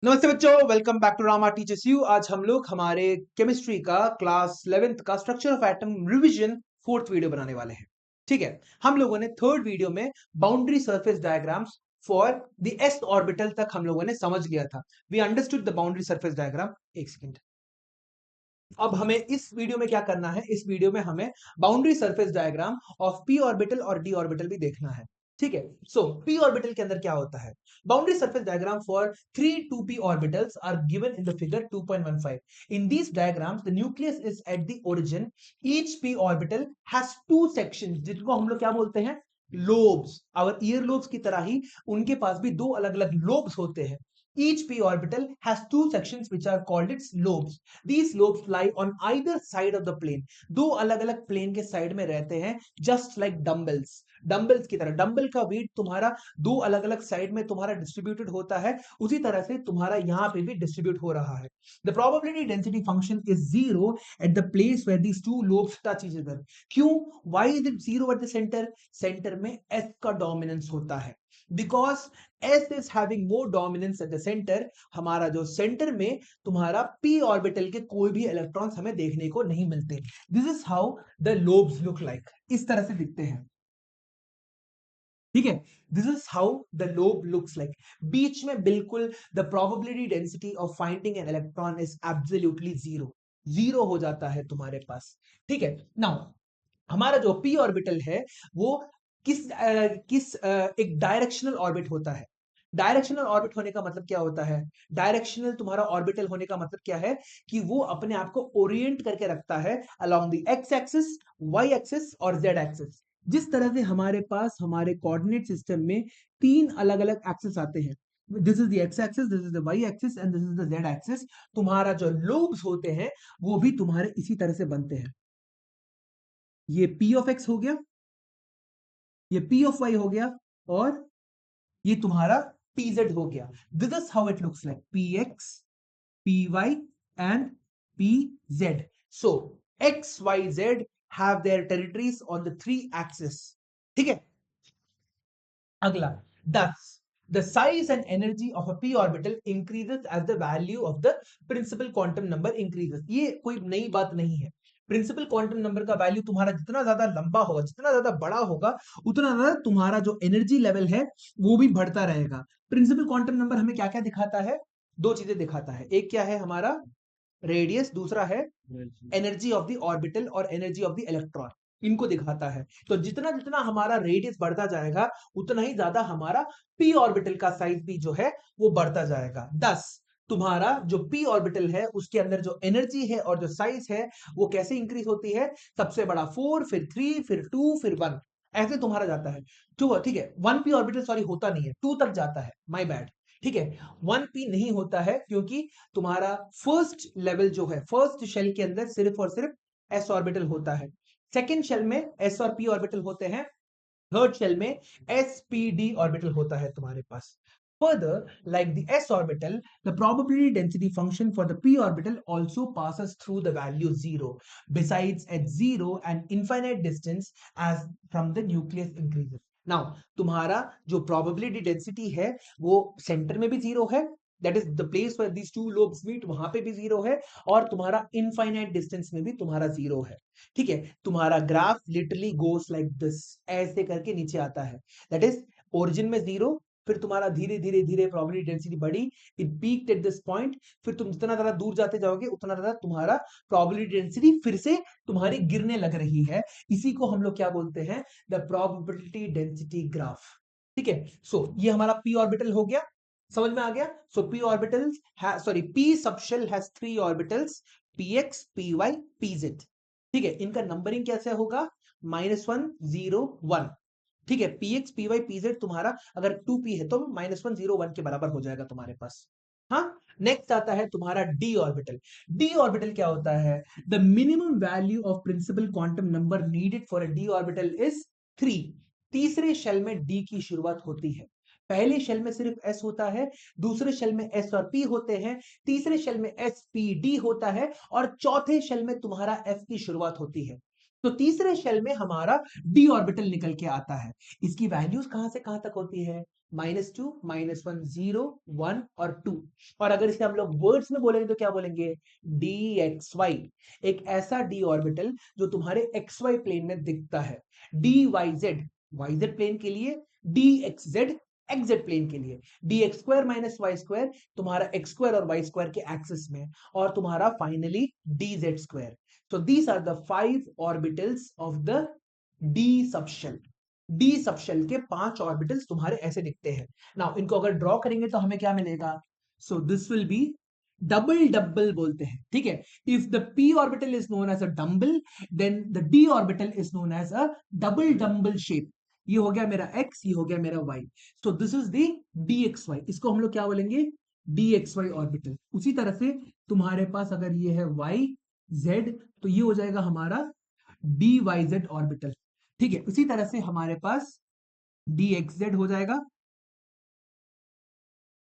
नमस्ते बच्चों, welcome back to Rama teachers you. आज हम लोग हमारे केमिस्ट्री का क्लास 11th का structure of atom revision fourth video बनाने वाले हैं। ठीक है, हम लोगों ने थर्ड वीडियो में boundary surface diagrams for the s orbital तक हम लोगों ने समझ लिया था। We understood the boundary surface diagram. एक सेकेंड, अब हमें इस वीडियो में क्या करना है, इस वीडियो में हमें boundary surface diagram of P orbital और डी ऑर्बिटल भी देखना है। ठीक है, सो पी ऑर्बिटल के अंदर क्या होता है? Boundary surface diagram for 3 2p orbitals are given in the figure 2.15. In these diagrams the nucleus is at the origin. Each p orbital has two sections जिनको हम लोग क्या बोलते हैं? लोब्स। और ईयर लोब्स की तरह ही उनके पास भी दो अलग अलग लोब्स होते हैं। Each p orbital has two sections which are called its lobes. These lobes lie on either side of the plane. दो अलग अलग प्लेन के साइड में रहते हैं, जस्ट लाइक डम्बल्स। डम्बल्स की तरह, डम्बल का वेट तुम्हारा दो अलग अलग साइड में तुम्हारा डिस्ट्रीब्यूटेड होता है, उसी तरह से तुम्हारा यहां पे भी डिस्ट्रीब्यूट हो रहा है। The probability density function is zero at the place where these two lobes touch each other. क्यों? Why is it zero at the centre? Centre में एस का डोमिनेंस होता है, because S is having more dominance at the centre. हमारा जो centre में तुम्हारा P orbital के कोई भी इलेक्ट्रॉन्स हमें देखने को नहीं मिलते। This is how the lobes look like, इस तरह से दिखते हैं। ठीक है, this is how the lobe looks like. बीच में बिल्कुल the probability density of finding an electron is absolutely zero, zero हो जाता है तुम्हारे पास। ठीक है, नाउ हमारा जो पी ऑर्बिटल है वो एक डायरेक्शनल ऑर्बिट होता है। डायरेक्शनल ऑर्बिट होने का मतलब क्या होता है? डायरेक्शनल तुम्हारा ऑर्बिटल होने का मतलब क्या है? कि वो अपने आप को ओरिएंट करके रखता है along the x axis, y axis और जेड एक्सिस। जिस तरह से हमारे पास हमारे कोऑर्डिनेट सिस्टम में तीन अलग अलग एक्सिस आते हैं, this is the x axis, this is the Y axis and this is the z axis. तुम्हारा जो लोब्स होते हैं वो भी तुम्हारे इसी तरह से बनते हैं। ये पी ऑफ एक्स हो गया, ये पी ऑफ वाई हो गया, और ये तुम्हारा पी जेड हो गया। This is how it looks like, p x, P y and p z. So x y z have their territories on the three axis. ठीक है, अगला 10, the size and energy of a p orbital increases as the value of the principal quantum number increases. ये कोई नई बात नहीं है। Principal quantum number का वैल्यू तुम्हारा जितना ज्यादा लंबा होगा, जितना ज्यादा बड़ा होगा, उतना ज्यादा तुम्हारा जो एनर्जी लेवल है वो भी बढ़ता रहेगा। प्रिंसिपल क्वांटम नंबर हमें क्या क्या दिखाता है? दो चीजें दिखाता है। एक क्या है हमारा? रेडियस, दूसरा है एनर्जी ऑफ द ऑर्बिटल और एनर्जी ऑफ द इलेक्ट्रॉन। इनको दिखाता है। तो जितना जितना हमारा रेडियस बढ़ता जाएगा उतना ही ज्यादा हमारा पी ऑर्बिटल का साइज भी जो है वो बढ़ता जाएगा। 10, तुम्हारा जो पी ऑर्बिटल है उसके अंदर जो एनर्जी है और जो साइज है वो कैसे इंक्रीज होती है? सबसे बड़ा 4, फिर 3, फिर 2, फिर 1, ऐसे तुम्हारा जाता है। ठीक है, 1p ऑर्बिटल सॉरी होता नहीं है, 2 तक जाता है, माय बैड। ठीक है, 1p नहीं होता है क्योंकि तुम्हारा फर्स्ट लेवल जो है, फर्स्ट शेल के अंदर सिर्फ और सिर्फ एस ऑर्बिटल होता है। सेकेंड शेल में एस और पी ऑर्बिटल होते हैं। थर्ड शेल में एस पी डी ऑर्बिटल होता है तुम्हारे पास। Further, like the s orbital, the probability density function for the p orbital also passes through the value 0. Besides, at 0 and infinite distance as from the nucleus increases. Now, तुम्हारा जो probability density है वो centre में भी 0 है, that is the place where these two lobes meet, वहां पे भी 0 है, और तुम्हारा infinite distance में भी तुम्हारा 0 है। ठीक है, तुम्हारा graph literally goes like this, ऐसे करके नीचे आता है। दैट इज ओरिजिन में 0, फिर तुम्हारा धीरे धीरे धीरे प्रोबेबिलिटी डेंसिटी बढ़ी, it peaked at this point, फिर तुम जितना ज्यादा दूर जाते जाओगे उतना ज्यादा तुम्हारा प्रोबेबिलिटी डेंसिटी फिर से तुम्हारी गिरने लग रही है। इसी को हम लोग क्या बोलते हैं? The probability density graph. ठीक है, सो ये हमारा पी ऑर्बिटल हो गया, समझ में आ गया? So P orbital sorry P subshell has 3 orbitals, P x, P Y, P Z. ठीक है, इनका नंबरिंग कैसे होगा? -1 0 1। ठीक है, p x, P Y, P z तुम्हारा अगर 2p है तो -1 0 1 के बराबर हो जाएगा तुम्हारे पास। हाँ, नेक्स्ट आता है तुम्हारा डी ऑर्बिटल। डी ऑर्बिटल क्या होता है? The minimum value of principal quantum number needed for a d orbital is 3। तीसरे शेल में डी की शुरुआत होती है। पहले शेल में सिर्फ एस होता है, दूसरे शेल में एस और पी होते हैं, तीसरे शेल में एस पी डी होता है, और चौथे शेल में तुम्हारा एफ की शुरुआत होती है। तो तीसरे शेल में हमारा डी ऑर्बिटल निकल के आता है। इसकी वैल्यूज कहां से कहां तक होती है? -2, -1, 0, 1 और 2। और अगर इसे हम लोग वर्ड्स में बोलेंगे तो क्या बोलेंगे? D x y. एक ऐसा डी ऑर्बिटल जो तुम्हारे एक्स वाई प्लेन में दिखता है। डी वाई जेड प्लेन के लिए, डी एक्स जेड प्लेन के लिए, d x square minus Y square तुम्हारा एक्स स्क्वायर और वाई स्क्वायर के एक्सिस में, और तुम्हारा finally d z square. So these are the 5 orbitals of the d subshell. d subshell के 5 orbitals तुम्हारे ऐसे दिखते हैं। Now इनको अगर ड्रॉ करेंगे तो हमें क्या मिलेगा? So this will be double बोलते हैं, ठीक है। If the p orbital is known as a dumbbell, then the d orbital is known as a double shape. ये हो गया मेरा x, ये हो गया मेरा y. So this is the dxy. इसको हम लोग क्या बोलेंगे? dxy orbital. उसी तरह से तुम्हारे पास अगर ये है y z, तो ये हो जाएगा हमारा डी वाई जेड ऑर्बिटल, ठीक है। इसी तरह से हमारे पास डी एक्स जेड हो जाएगा,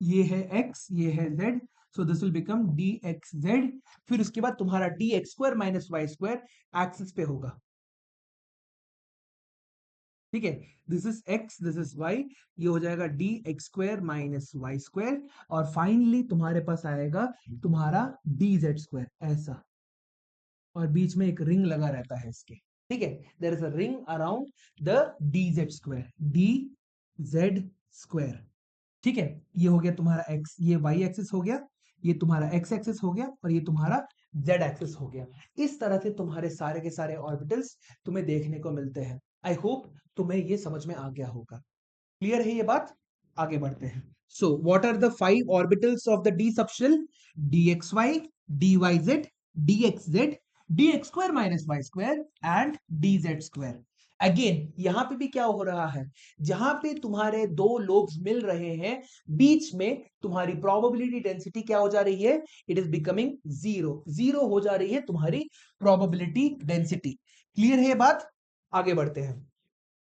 ये है x, ये है z, so this will become d x z. फिर उसके बाद तुम्हारा d x square minus Y square axis पे होगा, ठीक है। This is x, this is y, ये हो जाएगा d x square minus Y square, और फाइनली तुम्हारे पास आएगा तुम्हारा डी जेड स्क्वायर ऐसा, और बीच में एक रिंग लगा रहता है इसके, ठीक है। There is a ring around the d z square, d z square, ठीक है। ये हो गया तुम्हारा x, ये y एक्सिस हो गया, ये तुम्हारा x एक्सिस हो गया, और ये तुम्हारा z एक्सिस हो गया। इस तरह से तुम्हारे सारे के सारे ऑर्बिटल्स तुम्हें देखने को मिलते हैं। आई होप तुम्हें ये समझ में आ गया होगा। क्लियर है ये बात? आगे बढ़ते हैं। So what are the 5 orbitals of the d subshell? dxy, dyz, dxz, dx square minus Y square and dz square. Again यहां पे भी क्या हो रहा है? जहां पे तुम्हारे दो लोब्स मिल रहे हैं, बीच में तुम्हारी प्रोबेबिलिटी डेंसिटी क्या हो जा रही है? इट इज बिकमिंग जीरो हो जा रही है तुम्हारी प्रोबेबिलिटी डेंसिटी। क्लियर है ये बात? आगे बढ़ते हैं।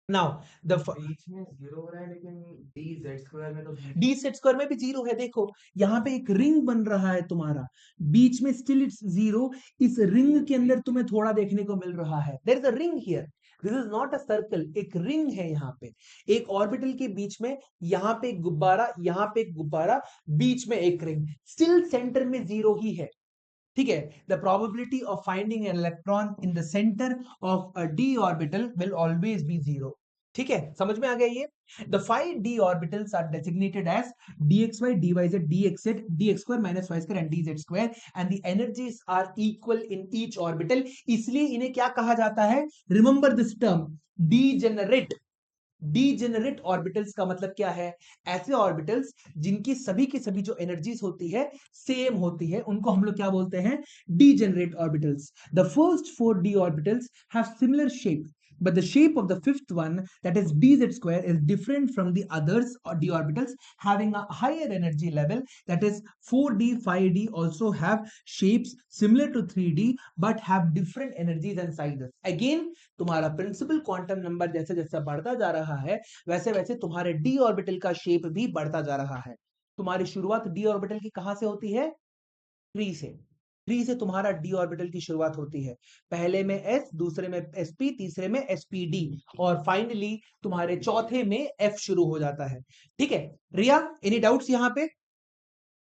नाउ बीच में जीरो हो रहा है, लेकिन डी जेड स्क्वायर में तो डी जेड स्क्वायर में भी जीरो है। देखो यहाँ पे एक रिंग बन रहा है तुम्हारा, बीच में स्टिल इट्स जीरो। इस रिंग के अंदर तुम्हें थोड़ा देखने को मिल रहा है, there is a ring here, this is not a circle, एक रिंग है यहाँ पे। एक ऑर्बिटल के बीच में, यहाँ पे एक गुब्बारा, यहाँ पे एक गुब्बारा, बीच में एक रिंग, स्टिल सेंटर में जीरो ही है, ठीक है। The probability of finding an electron in the centre of a d orbital will always be zero, ठीक है। समझ में आ गया ये? The 5 d orbitals are designated as dxy, dyz, dxz, dx square minus y square and dz square, and the energies are equal in each orbital. इसलिए इन्हें क्या कहा जाता है? Remember this term, degenerate. Degenerate orbitals का मतलब क्या है? ऐसे ऑर्बिटल्स जिनकी सभी की सभी जो एनर्जीज होती है सेम होती है, उनको हम लोग क्या बोलते हैं? Degenerate orbitals. The first 4 d orbitals have similar shape, but the shape of the fifth one, that is dz square, is different from the others or d orbitals having a higher energy level, that is 4d 5d also have shapes similar to 3d but have different energies and sizes. Again तुम्हारा principal quantum number जैसे जैसे बढ़ता जा रहा है, वैसे वैसे तुम्हारे डी ऑर्बिटल का शेप भी बढ़ता जा रहा है। तुम्हारी शुरुआत डी ऑर्बिटल की कहां से होती है? 3 से। 3 से तुम्हारा डी ऑर्बिटल की शुरुआत होती है। पहले में s, दूसरे में sp, तीसरे में spd, और फाइनली तुम्हारे चौथे में f शुरू हो जाता है, ठीक है। रिया, एनी डाउट्स यहां पे?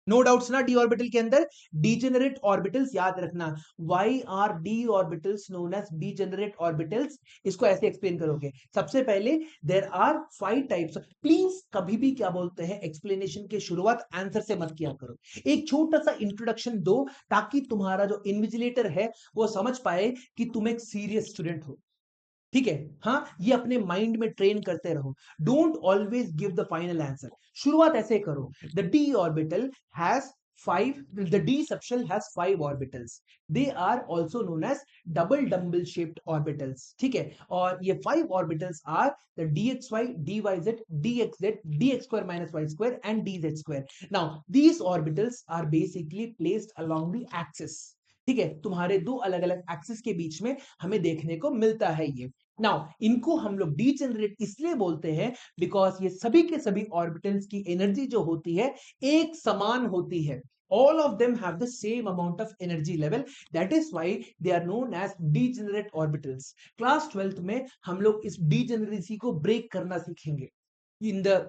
नो डाउट्स ना? डी ऑर्बिटल के अंदर डीजेनरेट ऑर्बिटल्स याद रखना। Why are d orbitals known as degenerate orbitals? इसको ऐसे एक्सप्लेन करोगे। सबसे पहले देयर आर 5 टाइप्स। प्लीज कभी भी क्या बोलते हैं एक्सप्लेनेशन की शुरुआत आंसर से मत किया करो, एक छोटा सा इंट्रोडक्शन दो, ताकि तुम्हारा जो इन्विजिलेटर है वो समझ पाए कि तुम एक सीरियस स्टूडेंट हो, ठीक है। हाँ, ये अपने माइंड में ट्रेन करते रहो। Don't always give the final answer. शुरुआत ऐसे करो, the D orbital has 5, the d subshell has 5 orbitals. They are also known as double dumbbell shaped orbitals, ठीक है। और ये 5 orbitals are the dxy, dyz, dxz, dx square minus y square and dz square. Now these orbitals are basically placed along the axis, ठीक है। तुम्हारे दो अलग अलग एक्सिस के बीच में हमें देखने को मिलता है ये। नाउ इनको हम लोग डीजेनरेट इसलिए बोलते हैं बिकॉज ये सभी के सभी ऑर्बिटल्स की एनर्जी जो होती है एक समान होती है, all of them have the same amount of energy level. That is why they are known as degenerate orbitals. Class 12th में हम लोग इस degeneracy को ब्रेक करना सीखेंगे. In the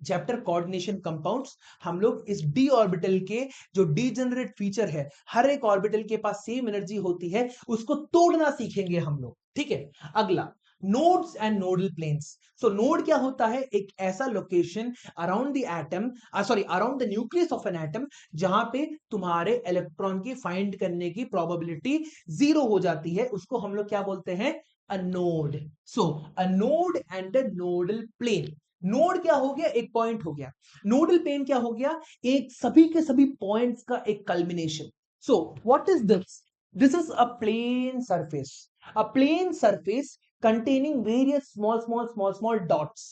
chapter coordination compounds हम लोग इस डी ऑर्बिटल के जो डीजेनरेट फीचर है, हर एक ऑर्बिटल के पास सेम एनर्जी होती है, उसको तोड़ना सीखेंगे हम लोग. ठीक है. अगला, nodes and nodal planes. So node क्या होता है? एक ऐसा location around the atom, sorry around the nucleus of an atom, जहां पे तुम्हारे इलेक्ट्रॉन की फाइंड करने की प्रोबेबिलिटी जीरो हो जाती है, उसको हम लोग क्या बोलते हैं? A node. So a node and a nodal plane. Node क्या हो गया? एक पॉइंट हो गया. नोडल प्लेन क्या हो गया? एक सभी के सभी पॉइंट्स का एक culmination. So what is this? This is a plane surface. A plane surface containing various small dots.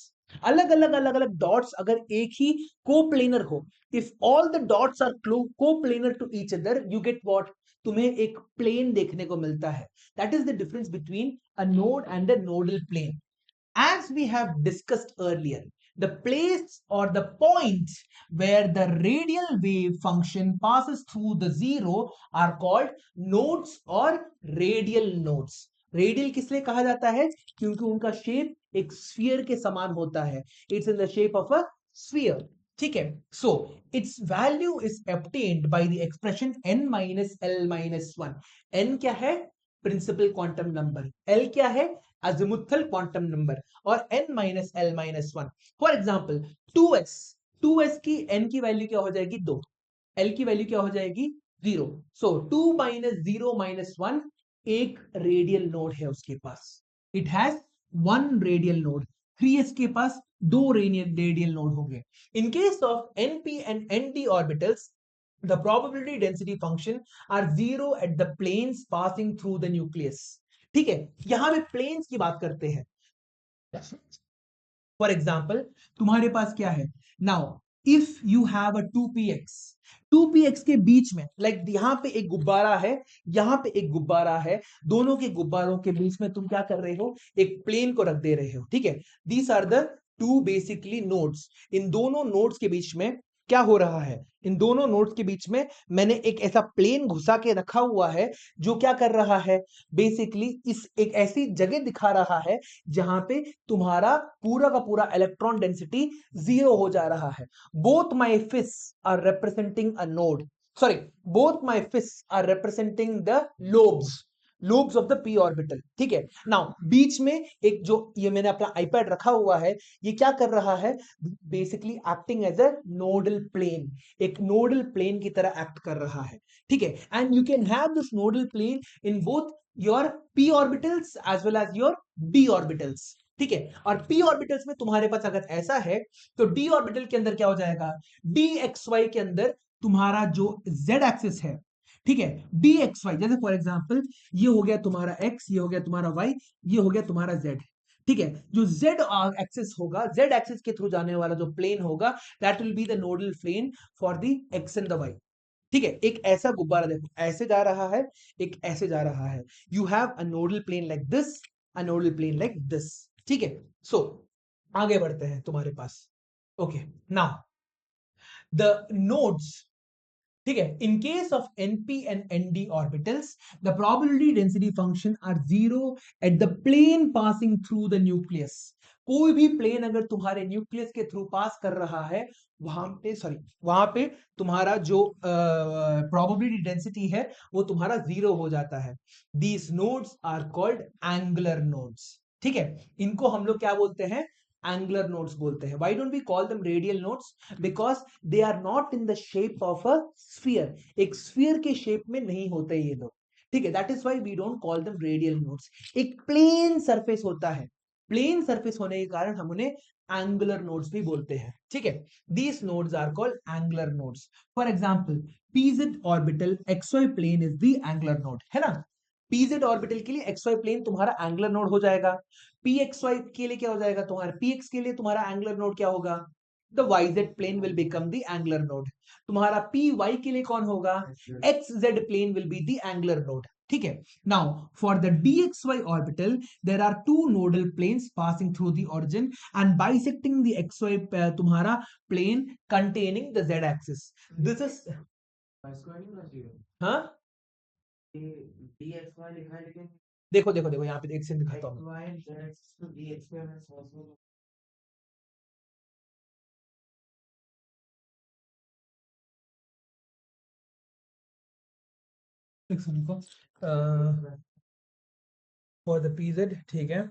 अलग अलग डॉट्स अगर एक ही कोप्लेनर हो, if all the dots are coplanar to each other, you get what? तुम्हें एक plane देखने को मिलता है. That is the difference between a node and a nodal plane. As we have discussed earlier, the place or the point where the radial wave function passes through the zero are called nodes or radial nodes. Radial किस लिए कहा जाता है? क्योंकि उनका shape एक sphere के समान होता है. It's in the shape of a sphere. ठीक है. So it's value is obtained by the expression n minus l minus 1. n क्या है? Principal quantum number. l क्या है? Azimuthal quantum number. और n minus l minus 1. For example 2s. 2s की n की value क्या हो जाएगी? 2. l की वैल्यू क्या हो जाएगी? 0. सो 2 माइनस 0 माइनस 1, एक रेडियल नोड है उसके पास. It has one radial node. 3s के पास दो रेडियल नोड हो गए. In case of np and nd orbitals, the probability density function are zero at the planes passing through the nucleus. ठीक है. यहां पे प्लेन्स की बात करते हैं. फॉर एग्जाम्पल तुम्हारे पास क्या है? Now if you have a 2px, 2px के बीच में लाइक यहां पे एक गुब्बारा है, यहां पे एक गुब्बारा है, दोनों के गुब्बारों के बीच में तुम क्या कर रहे हो? एक प्लेन को रख दे रहे हो. ठीक है. These are the two basically nodes. इन दोनों नोड्स के बीच में क्या हो रहा है? इन दोनों नोड्स के बीच में मैंने एक ऐसा प्लेन घुसा के रखा हुआ है, जो क्या कर रहा है? बेसिकली इस एक ऐसी जगह दिखा रहा है जहां पे तुम्हारा पूरा का पूरा इलेक्ट्रॉन डेंसिटी जीरो हो जा रहा है. Both my fist are representing a node. Sorry, both my fist are representing the lobes of the p orbital. ठीक है. नाउ बीच में एक जो ये मैंने अपना आईपैड रखा हुआ है, ये क्या कर रहा है? Basically acting as a nodal plane. एक नोडल प्लेन की तरह एक्ट कर रहा है. ठीक है. And you can have this nodal plane in both your p orbitals as well as your d orbitals. ठीक है. और p ऑर्बिटल्स में तुम्हारे पास अगर ऐसा है, तो d ऑर्बिटल के अंदर क्या हो जाएगा? dxy के अंदर तुम्हारा जो z एक्सिस है, ठीक है, dxy, जैसे फॉर एग्जांपल ये हो गया तुम्हारा x, ये हो गया तुम्हारा y, ये हो गया तुम्हारा z. ठीक है. जो z एक्सिस होगा, z एक्सिस के थ्रू जाने वाला जो प्लेन होगा, that will be the nodal plane for the x and the y. ठीक है. एक ऐसा गुब्बारा देखो, ऐसे जा रहा है, एक ऐसे जा रहा है. You have a nodal plane like this, a nodal plane like this. ठीक है. सो आगे बढ़ते हैं तुम्हारे पास. ओके. Now the nodes. ठीक है. In case of np and nd orbitals, the probability density function are zero at the plane passing through the nucleus. कोई भी प्लेन अगर तुम्हारे न्यूक्लियस के थ्रू पास कर रहा है, वहां पे तुम्हारा जो प्रोबेबिलिटी डेंसिटी है, वो तुम्हारा जीरो हो जाता है. These nodes are called angular nodes. ठीक है. इनको हम लोग क्या बोलते हैं? एंगुलर नोड्स बोलते हैं. Why don't we call them radial nodes? Because they are not in the shape of a sphere. एक स्फीयर के शेप में नहीं होते ये लोग. ठीक है. That is why we don't call them radial nodes. एक प्लेन सरफेस होता है, प्लेन सरफेस होने के कारण हम उन्हें एंगुलर नोड्स भी बोलते हैं. ठीक है. These nodes are called angular nodes. For example pz orbital xy plane is the angular node, है ना. pz ऑर्बिटल के लिए xy प्लेन तुम्हारा एंगुलर नोड हो जाएगा. pxy के लिए क्या हो जाएगा? तुम्हारा px के लिए तुम्हारा एंगुलर नोड क्या होगा? The yz plane will become the angular node. तुम्हारा py के लिए कौन होगा? xz plane will be the angular node. ठीक है. Now for the dxy orbital, there are two nodal planes passing through the origin and bisecting the xy तुम्हारा plane containing the z axis. This is हाँ देखो देखो देखो यहाँ पे एक सेकंड दिखाता हूँ। एक सेकंड को फॉर द पीजेड ठीक है।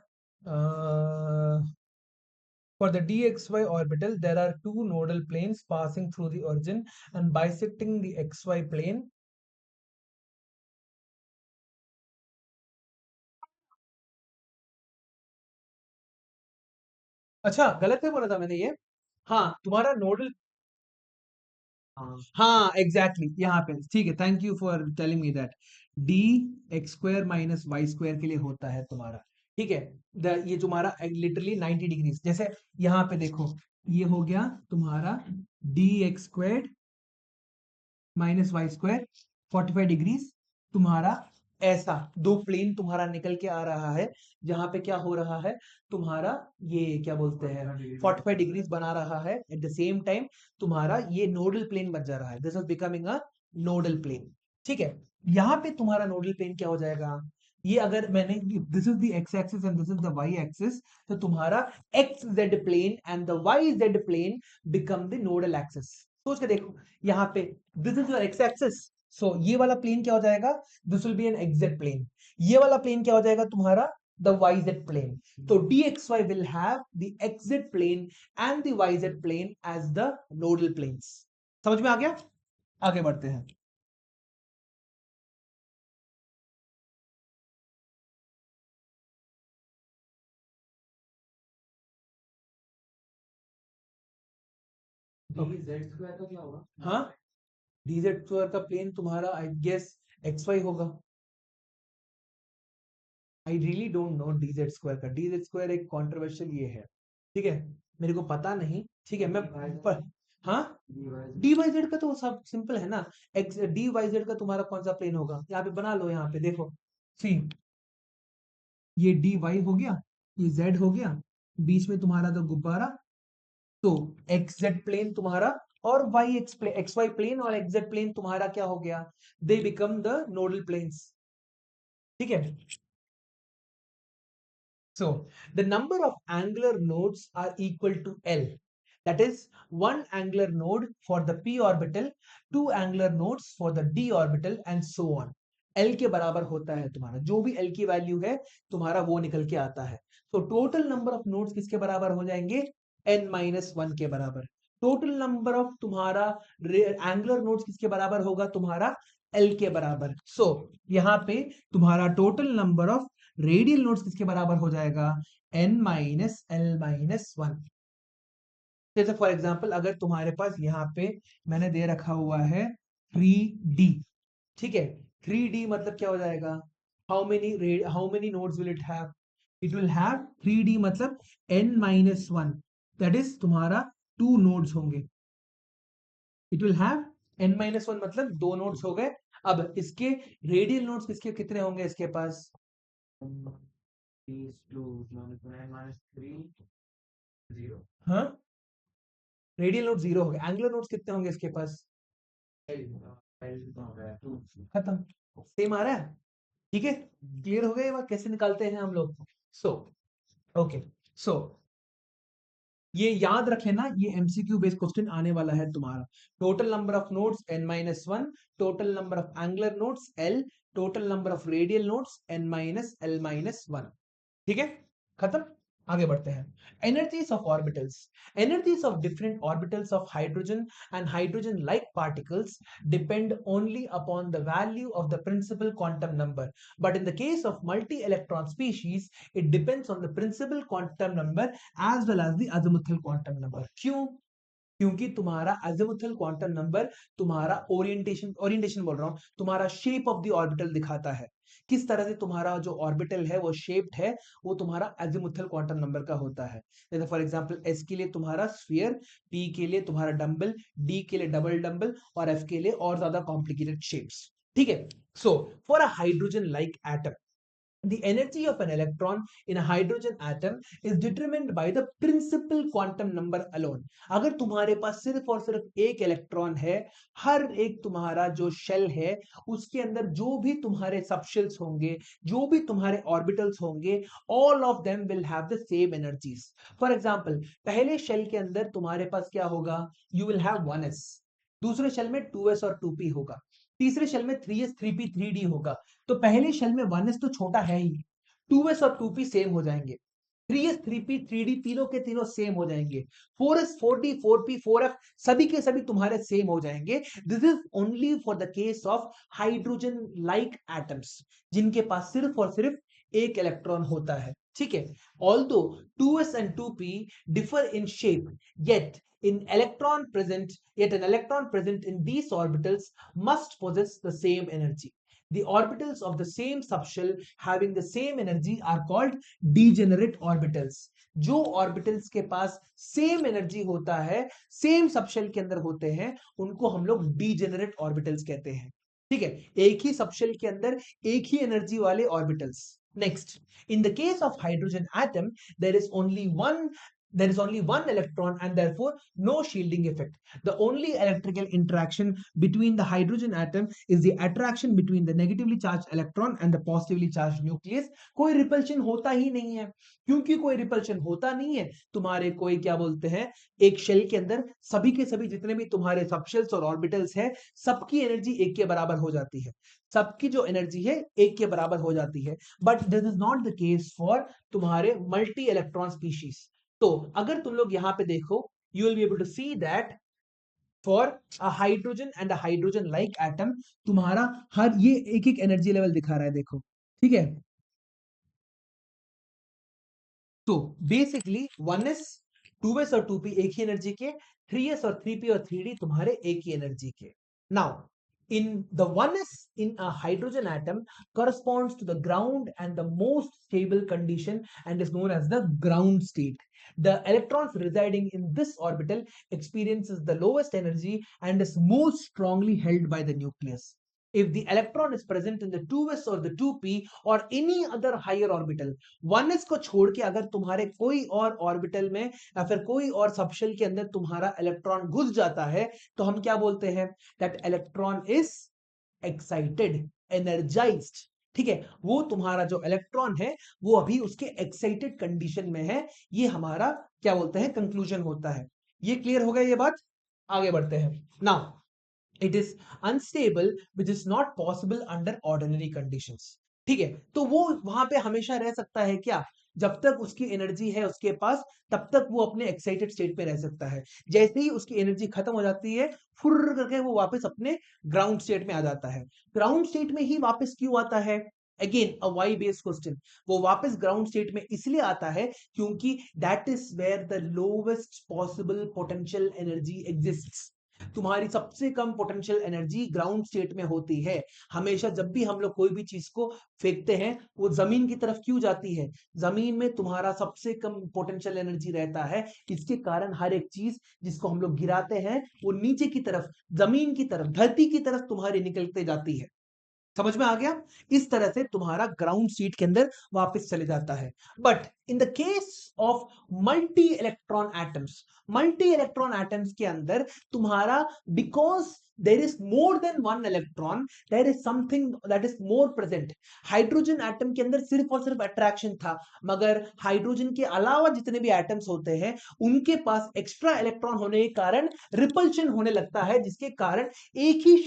For the dxy orbital, there are two nodal planes passing through the origin and bisecting the xy plane. अच्छा गलत है बोला था मैंने ये। हाँ तुम्हारा नोडल, हाँ एग्जैक्टली exactly, यहाँ पे ठीक है, thank you for telling me that. D x square minus Y square के लिए होता है तुम्हारा, ठीक है। ये तुम्हारा लिटरली 90 डिग्रीज, जैसे यहाँ पे देखो ये हो गया तुम्हारा d x square minus Y square 45 degrees तुम्हारा, ऐसा दो प्लेन तुम्हारा निकल के आ रहा है, जहां पे क्या हो रहा है तुम्हारा, ये क्या बोलते हैं 45 डिग्रीज बना रहा है, एट द सेम टाइम तुम्हारा ये नोडल प्लेन बन जा रहा है, this is becoming a nodal plane, ठीक है। यहाँ पे तुम्हारा नोडल प्लेन क्या हो जाएगा, ये अगर मैंने this is the x axis and this is the Y axis, तो तुम्हारा X Z plane and the Y Z plane become the nodal axis. सोच के देखो यहाँ पे this is your X axis, so ये वाला प्लेन क्या हो जाएगा, this will be an X plane, ये वाला प्लेन क्या हो जाएगा तुम्हारा द वाई जेड प्लेन। तो dxy will have the xz plane and the yz plane as the nodal planes। समझ में आ गया, आगे बढ़ते हैं। हाँ dz स्क्वायर का प्लेन तुम्हारा आई गेस एक्स वाई होगा। I really don't know DZ square का, डीजेड स्क्वायर एक कंट्रोवर्शियल ये है, ठीक है, मेरे को पता नहीं, ठीक है मैं पर, हाँ डी वाई जेड का तो सब सिंपल है ना, एक्स डी वाई जेड का तुम्हारा कौन सा प्लेन होगा, यहाँ पे बना लो, यहाँ पे देखो सी, ये डी वाई हो गया, ये जेड हो गया, बीच में तुम्हारा तो गुब्बारा, तो एक्स जेड प्लेन तुम्हारा और वाई एक्स वाई प्लेन और एक्स जेड प्लेन तुम्हारा क्या हो गया, they become the nodal planes, ठीक है। So the number of angular nodes are equal to L. That is one angular node for the p orbital, two angular nodes for the d orbital and so on. L के बराबर होता है तुम्हारा, जो भी L की value है तुम्हारा वो निकल के आता है। तो टोटल नंबर ऑफ नोड्स किसके बराबर हो जाएंगे, n माइनस वन के बराबर। टोटल नंबर ऑफ तुम्हारा एंगुलर नोड्स किसके बराबर होगा तुम्हारा, L के बराबर। सो यहाँ पे तुम्हारा total number of radial nodes किसके बराबर हो जाएगा, n minus L minus one. जैसे फॉर एग्जाम्पल अगर तुम्हारे पास यहाँ पे मैंने दे रखा हुआ है 3D, ठीक है, 3D मतलब क्या हो जाएगा, how many nodes will it have, it will have 3D मतलब n minus one, that is तुम्हारा टू नोड्स होंगे, it will have n minus one मतलब दो नोड्स हो गए। अब इसके रेडियल नोड्स किसके कितने होंगे इसके पास, हाँ रेडियल नोड जीरो हो गए, एंगुलर नोड्स कितने होंगे इसके पास, खत्म, सेम आ रहा है, ठीक है, क्लियर हो गया ये बात कैसे निकालते हैं हम लोग। सो ओके, सो ये याद रखे ना, ये एमसीक्यू बेस्ड क्वेश्चन आने वाला है तुम्हारा। Total number of nodes n minus one, total number of angular nodes l, total number of radial nodes n minus l minus one, ठीक है, खत्म, आगे बढ़ते हैं। Energies of orbitals. Energies of different orbitals of hydrogen and hydrogen-like particles depend only upon the value of the principal quantum number. But in the case of multi-electron species, it depends on the principal quantum number as well as the azimuthal quantum number. क्यों? क्योंकि तुम्हारा azimuthal quantum number तुम्हारा orientation बोल रहा हूं, तुम्हारा shape of the orbital दिखाता है, किस तरह से तुम्हारा जो ऑर्बिटल है वो शेप्ड है, वो तुम्हारा अज़ीमुथल क्वांटम नंबर का होता है। जैसे फॉर एग्जांपल एस के लिए तुम्हारा स्फीयर, पी के लिए तुम्हारा डंबल, डी के लिए डबल डंबल और एफ के लिए और ज्यादा कॉम्प्लिकेटेड शेप्स, ठीक है। So for a hydrogen like atom, The energy of an electron in a hydrogen atom is determined by the principal quantum number alone. अगर तुम्हारे पास सिर्फ और सिर्फ एक इलेक्ट्रॉन है, हर एक तुम्हारा जो शेल है उसके अंदर जो भी तुम्हारे सबशेल्स होंगे, जो भी तुम्हारे ऑर्बिटल्स होंगे, all of them will have the same energies. For example, पहले शेल के अंदर तुम्हारे पास क्या होगा? You will have 1s. दूसरे शेल में 2s और 2p होगा, तीसरे शेल में 3s 3p 3d होगा। तो पहले शेल में 1s तो छोटा है ही, 2s और 2p सेम हो जाएंगे, 3s 3p 3d तीनों के तीनों सेम हो जाएंगे, 4s 4d 4p 4f सभी के सभी तुम्हारे सेम हो जाएंगे। This is only for the case of hydrogen like atoms, जिनके पास सिर्फ और सिर्फ एक इलेक्ट्रॉन होता है, ठीक है। Although 2s and 2p differ in shape, yet an electron present in these orbitals must possess the same energy. The orbitals of the same subshell having the same energy are called degenerate orbitals. जो orbitals के पास same energy होता है, same subshell के अंदर होते हैं, उनको हम लोग degenerate orbitals कहते हैं, ठीक है। एक ही subshell के अंदर एक ही energy वाले orbitals. Next, in the case of hydrogen atom, there is only one electron and therefore no shielding effect. The only electrical interaction between the hydrogen atom is the attraction between the negatively charged electron and the positively charged nucleus. कोई repulsion होता ही नहीं है, क्योंकि कोई repulsion होता नहीं है, तुम्हारे कोई क्या बोलते हैं, एक शेल के अंदर सभी के सभी जितने भी तुम्हारे सबशेल्स और ऑर्बिटल्स है, सबकी एनर्जी एक के बराबर हो जाती है, सबकी जो एनर्जी है एक के बराबर हो जाती है। But this is not the case for तुम्हारे मल्टी इलेक्ट्रॉन स्पीशीज। तो अगर तुम लोग यहां पे देखो, you will be able to see that for a hydrogen and a hydrogen like atom, तुम्हारा हर ये एक एक एनर्जी लेवल दिखा रहा है, देखो, ठीक है। तो बेसिकली 1s 2s और 2p एक ही एनर्जी के, 3s और 3p और 3d तुम्हारे एक ही एनर्जी के। Now in the 1s in a hydrogen atom corresponds to the ground and the most stable condition and is known as the ground state. The electrons residing in this orbital experiences the lowest energy and is most strongly held by the nucleus. If the electron is present in the 2s or the 2p or any other higher orbital, 1s को छोड़ के अगर तुम्हारे कोई और orbital में या फिर कोई और सबशेल के अंदर तुम्हारा इलेक्ट्रॉन घुस जाता है, तो हम क्या बोलते हैं, that electron is excited, energised, ठीक है। वो तुम्हारा जो इलेक्ट्रॉन है वो अभी उसके एक्साइटेड कंडीशन में है, ये हमारा क्या बोलते हैं, कंक्लूजन होता है। ये क्लियर हो गया ये बात, आगे बढ़ते हैं। Now it is unstable which is not possible under ordinary conditions, ठीक है। तो वो वहां पे हमेशा रह सकता है क्या, जब तक उसकी एनर्जी है उसके पास, तब तक वो अपने एक्साइटेड स्टेट पे रह सकता है। जैसे ही उसकी एनर्जी खत्म हो जाती है, फुर्र करके वो वापस अपने ग्राउंड स्टेट में आ जाता है। ग्राउंड स्टेट में ही वापस क्यों आता है, again a why based question. वो वापस ग्राउंड स्टेट में इसलिए आता है क्योंकि that is where the lowest possible potential energy exists. तुम्हारी सबसे कम पोटेंशियल एनर्जी ग्राउंड स्टेट में होती है। हमेशा जब भी हम लोग कोई भी चीज को फेंकते हैं, वो जमीन की तरफ क्यों जाती है, जमीन में तुम्हारा सबसे कम पोटेंशियल एनर्जी रहता है। इसके कारण हर एक चीज जिसको हम लोग गिराते हैं वो नीचे की तरफ, जमीन की तरफ, धरती की तरफ तुम्हारी निकलते जाती है। समझ में आ गया, इस तरह से तुम्हारा ग्राउंड स्टेट के अंदर वापस चले जाता है। But in the case of multi electron atoms के अंदर तुम्हारा, because there is more than one electron, there is something that is more present. Hydrogen atom के अंदर सिर्फ और सिर्फ अट्रैक्शन था, मगर हाइड्रोजन के अलावा जितने भी एटम्स होते हैं उनके पास एक्स्ट्रा इलेक्ट्रॉन होने के कारण रिपल्शन होने लगता है, जिसके कारण एक ही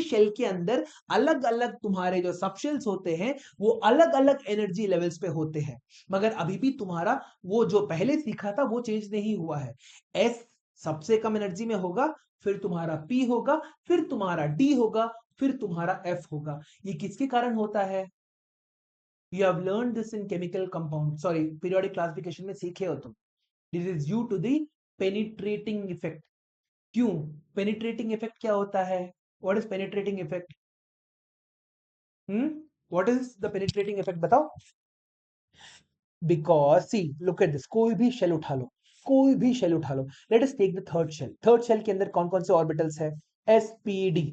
शेल के अंदर अलग अलग तुम्हारे जो सबशेल्स होते हैं वो अलग अलग एनर्जी लेवल्स पे होते हैं। मगर अभी भी तुम्हारा वो जो पहले सीखा था वो चेंज नहीं हुआ है। एस सबसे कम एनर्जी में होगा, फिर तुम्हारा पी होगा, फिर तुम्हारा डी होगा, फिर तुम्हारा एफ होगा। ये किसके कारण होता है, you have learn this in chemical compound, sorry periodic classification में सीखे हो तुम। This is due to the penetrating effect. क्यों, पेनिट्रेटिंग इफेक्ट क्या होता है, what is penetrating effect, what is the penetrating effect बताओ। Because see look at this, कोई भी शेल उठा लो, कोई भी शेल उठा लो, let us take the third shell. Third shell के अंदर कौन कौन से ऑर्बिटल्स है, एस पी डी,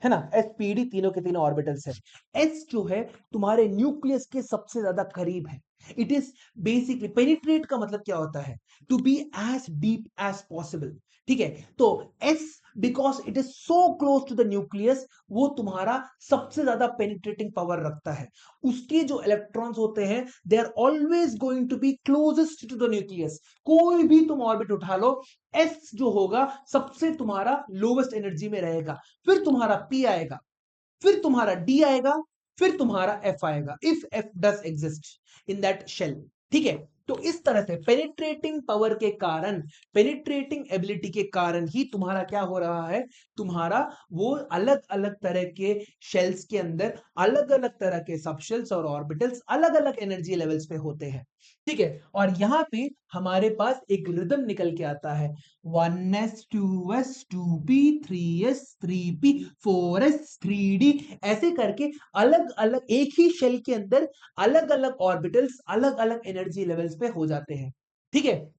है ना, sp d तीनों के तीनों ऑर्बिटल्स है। s जो है तुम्हारे न्यूक्लियस के सबसे ज्यादा करीब है। इट इज बेसिकली पेनिट्रेट का मतलब क्या होता है, to be as deep as possible. ठीक है, तो s because it is so close to the nucleus, वो तुम्हारा सबसे ज्यादा पेनिट्रेटिंग पावर रखता है। उसके जो इलेक्ट्रॉन्स होते हैं they are always going to be closest to the nucleus. कोई भी तुम ऑर्बिट उठा लो, s जो होगा सबसे तुम्हारा लोवेस्ट एनर्जी में रहेगा, फिर तुम्हारा p आएगा, फिर तुम्हारा d आएगा, फिर तुम्हारा f आएगा, if f does exist in that shell. ठीक है, तो इस तरह से पेनिट्रेटिंग पावर के कारण, पेनिट्रेटिंग एबिलिटी के कारण ही तुम्हारा क्या हो रहा है, तुम्हारा वो अलग अलग तरह के शेल्स के अंदर अलग अलग तरह के सबशेल्स और ऑर्बिटल्स अलग अलग एनर्जी लेवल्स पे होते हैं। ठीक है, और यहां पे हमारे पास एक रिदम निकल के आता है, 1s 2s 2p 3s 3p 4s 3d, ऐसे करके अलग अलग एक ही शेल के अंदर अलग अलग ऑर्बिटल्स अलग अलग एनर्जी लेवल्स पे हो जाते हैं। ठीक है,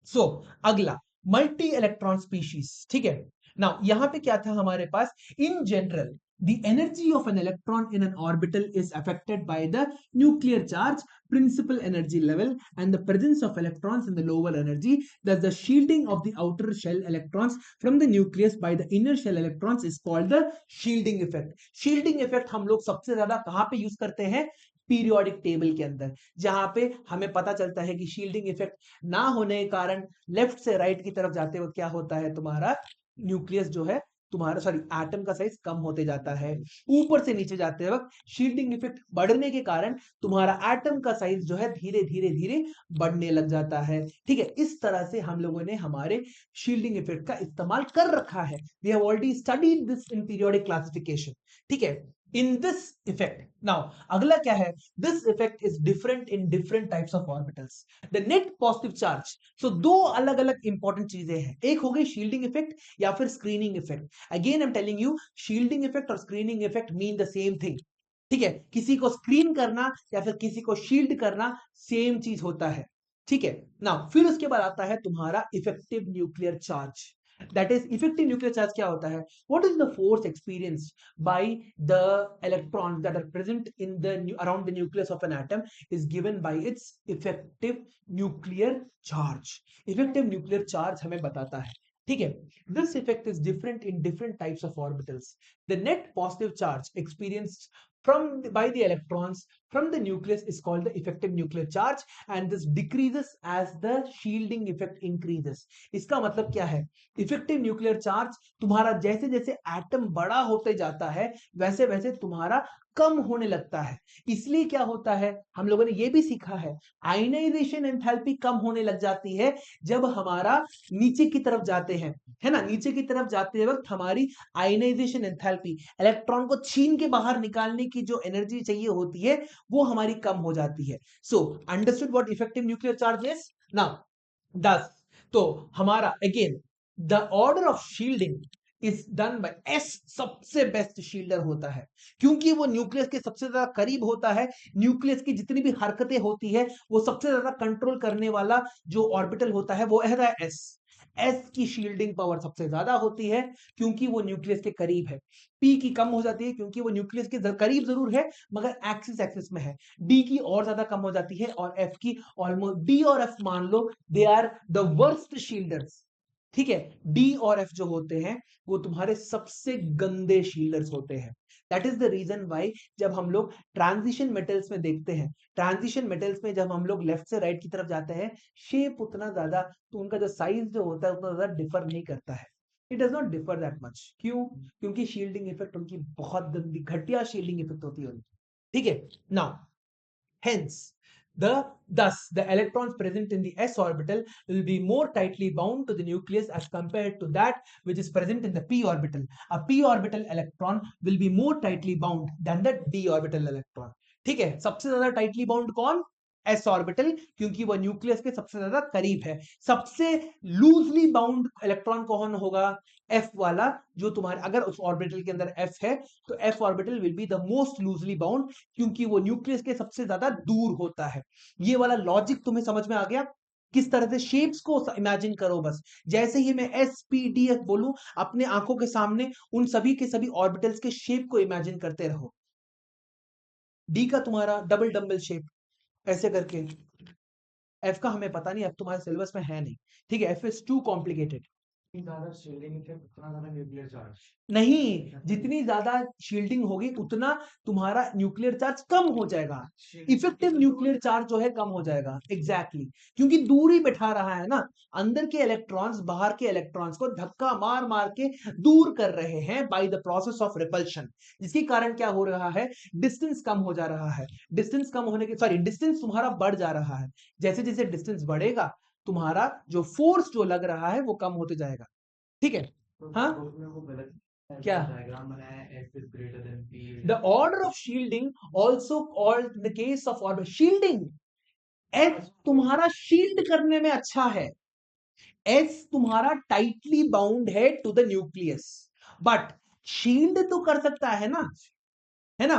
सो अगला मल्टी इलेक्ट्रॉन स्पीशीज। ठीक है, नाउ यहां पे क्या था हमारे पास, in general the energy of an electron in an orbital is affected by the nuclear charge, principal energy level, and the presence of electrons in the lower energy. Thus the shielding of the outer shell electrons from the nucleus by the inner shell electrons is called the shielding effect. shielding effect हम लोग सबसे ज्यादा कहां पे use करते हैं, periodic table के अंदर, जहां पे हमें पता चलता है कि शील्डिंग इफेक्ट ना होने के कारण लेफ्ट से राइट की तरफ जाते वक्त क्या होता है, तुम्हारा न्यूक्लियस जो है, तुम्हारा सॉरी एटम का साइज कम होते जाता है। ऊपर से नीचे जाते वक्त शील्डिंग इफेक्ट बढ़ने के कारण तुम्हारा एटम का साइज जो है धीरे धीरे धीरे बढ़ने लग जाता है। ठीक है, इस तरह से हम लोगों ने हमारे शील्डिंग इफेक्ट का इस्तेमाल कर रखा है। We have already studied this in periodic classification. ठीक है, इन दिस इफेक्ट, नाउ अगला क्या है, this effect is different in different types of orbitals. The net positive charge, so दो अलग अलग इंपॉर्टेंट चीजें हैं, एक हो गई शील्डिंग इफेक्ट या फिर screening effect. Again I am telling you, shielding effect और screening effect mean the same thing. ठीक है, किसी को स्क्रीन करना या फिर किसी को शील्ड करना सेम चीज होता है। ठीक है, नाउ फिर उसके बाद आता है तुम्हारा effective nuclear charge. That is effective nuclear charge क्या होता है, what is the force experienced by the electrons that are present in the around the nucleus of an atom is given by its effective nuclear charge. Effective nuclear charge हमें बताता है। ठीक है, this effect is different in different types of orbitals. The net positive charge experienced by the electrons from the nucleus is called the effective nuclear charge, and this decreases as the shielding effect increases. इसका मतलब क्या है, effective nuclear charge तुम्हारा जैसे जैसे atom बड़ा होते जाता है वैसे वैसे तुम्हारा कम होने लगता है। इसलिए क्या होता है, हम लोगों ने ये भी सीखा है, आयनाइजेशन एंथैल्पी कम होने लग जाती है जब हमारा नीचे की तरफ जाते हैं, है ना, नीचे की तरफ जाते वक्त हमारी आयनाइजेशन एंथैल्पी, इलेक्ट्रॉन को छीन के बाहर निकालने की जो एनर्जी चाहिए होती है वो हमारी कम हो जाती है। So understood what effective nuclear charge is now. 10, तो हमारा again the order of shielding is done by S, सबसे बेस्ट शील्डर होता है क्योंकि वो न्यूक्लियस के सबसे ज्यादा करीब होता है। न्यूक्लियस की जितनी भी हरकतें होती है वो सबसे ज्यादा कंट्रोल करने वाला जो ऑर्बिटल होता है वो है एस। एस की शील्डिंग पावर सबसे ज्यादा होती है क्योंकि वो न्यूक्लियस के करीब है। पी की कम हो जाती है क्योंकि वो न्यूक्लियस के करीब जरूर है मगर एक्सिस एक्सिस में है। डी की और ज्यादा कम हो जाती है और एफ की ऑलमोस्ट, डी और एफ मान लो दे आर द वर्स्ट शील्डर्स। ठीक है, डी और एफ जो होते हैं वो तुम्हारे सबसे गंदे शील्डर्स होते हैं। That is the reason why जब हम लोग ट्रांजिशन मेटल्स में देखते हैं, ट्रांजिशन मेटल्स में जब हम लोग लेफ्ट से राइट की तरफ जाते हैं, शेप उतना ज्यादा, तो उनका जो साइज जो होता है उतना ज्यादा डिफर नहीं करता है। It does not differ that much, क्यों, क्योंकि शील्डिंग इफेक्ट उनकी बहुत गंदी घटिया शील्डिंग इफेक्ट होती है उनकी। ठीक है, now hence thus the electrons present in the s orbital will be more tightly bound to the nucleus as compared to that which is present in the p orbital. A p orbital electron will be more tightly bound than the d orbital electron. ठीक है, सबसे ज्यादा tightly bound कौन, S orbital, क्योंकि वह nucleus के सबसे ज्यादा करीब है। सबसे लूजली बाउंड इलेक्ट्रॉन कौन होगा, एफ वाला, जो तुम्हारे अगर उस ऑर्बिटल के अंदर एफ है तो F orbital will be the most loosely bound क्योंकि वो न्यूक्लियस के सबसे ज्यादा दूर होता है। ये वाला लॉजिक तुम्हें समझ में आ गया। किस तरह से शेप्स को इमेजिन करो बस। जैसे ही मैं SPDF बोलूं, अपने आंखों के सामने उन सभी के सभी ऑर्बिटल्स के शेप को इमेजिन करते रहो। डी का तुम्हारा डबल डम्बल शेप ऐसे करके, एफ का हमें पता नहीं, एफ तुम्हारे सिलेबस में है नहीं, ठीक है, एफ इज टू कॉम्प्लिकेटेड। ज्यादा शील्डिंग इफेक्ट उतना ज्यादा न्यूक्लियर चार्ज नहीं, जितनी ज्यादा शील्डिंग होगी उतना तुम्हारा न्यूक्लियर चार्ज कम हो जाएगा, इफेक्टिव न्यूक्लियर चार्ज जो है कम हो जाएगा। एग्जैक्टली क्योंकि दूरी बैठा रहा है ना, अंदर के इलेक्ट्रॉन्स बाहर के इलेक्ट्रॉन्स को धक्का मार मार के दूर कर रहे हैं by the process of repulsion, जिसके कारण क्या हो रहा है, डिस्टेंस कम हो जा रहा है। डिस्टेंस कम होने के सॉरी डिस्टेंस तुम्हारा बढ़ जा रहा है। जैसे जैसे डिस्टेंस बढ़ेगा, तुम्हारा जो फोर्स जो लग रहा है वो कम होते जाएगा, ठीक है। तो हाँ, उसमें वो गलत क्या डायग्राम बनाया है, F is greater than P the order of shielding also called in the case of orbital shielding, S तुम्हारा शील्ड करने में अच्छा है, S तुम्हारा टाइटली बाउंड है to the nucleus, but shield तो कर सकता है ना।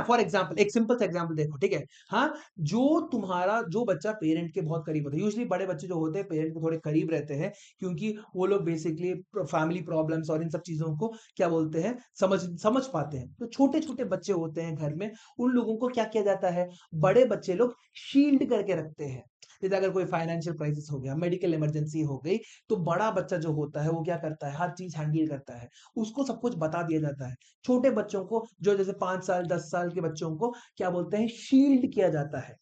फॉर एग्जाम्पल एक सिंपल सा एग्जाम्पल देखो, ठीक है। हाँ, जो तुम्हारा जो बच्चा पेरेंट के बहुत करीब होता है, यूजुअली बड़े बच्चे जो होते हैं पेरेंट के थोड़े करीब रहते हैं, क्योंकि वो लोग बेसिकली फैमिली प्रॉब्लम्स और इन सब चीजों को क्या बोलते हैं समझ समझ पाते हैं। तो छोटे छोटे बच्चे होते हैं घर में, उन लोगों को क्या किया जाता है, बड़े बच्चे लोग शील्ड करके रखते हैं। जैसे अगर कोई फाइनेंशियल क्राइसिस हो गया, मेडिकल इमरजेंसी हो गई, तो बड़ा बच्चा जो होता है वो क्या करता है, हर चीज हैंडल करता है, उसको सब कुछ बता दिया जाता है। छोटे बच्चों को जो जैसे 5 साल 10 साल के बच्चों को क्या बोलते हैं, शील्ड किया जाता है,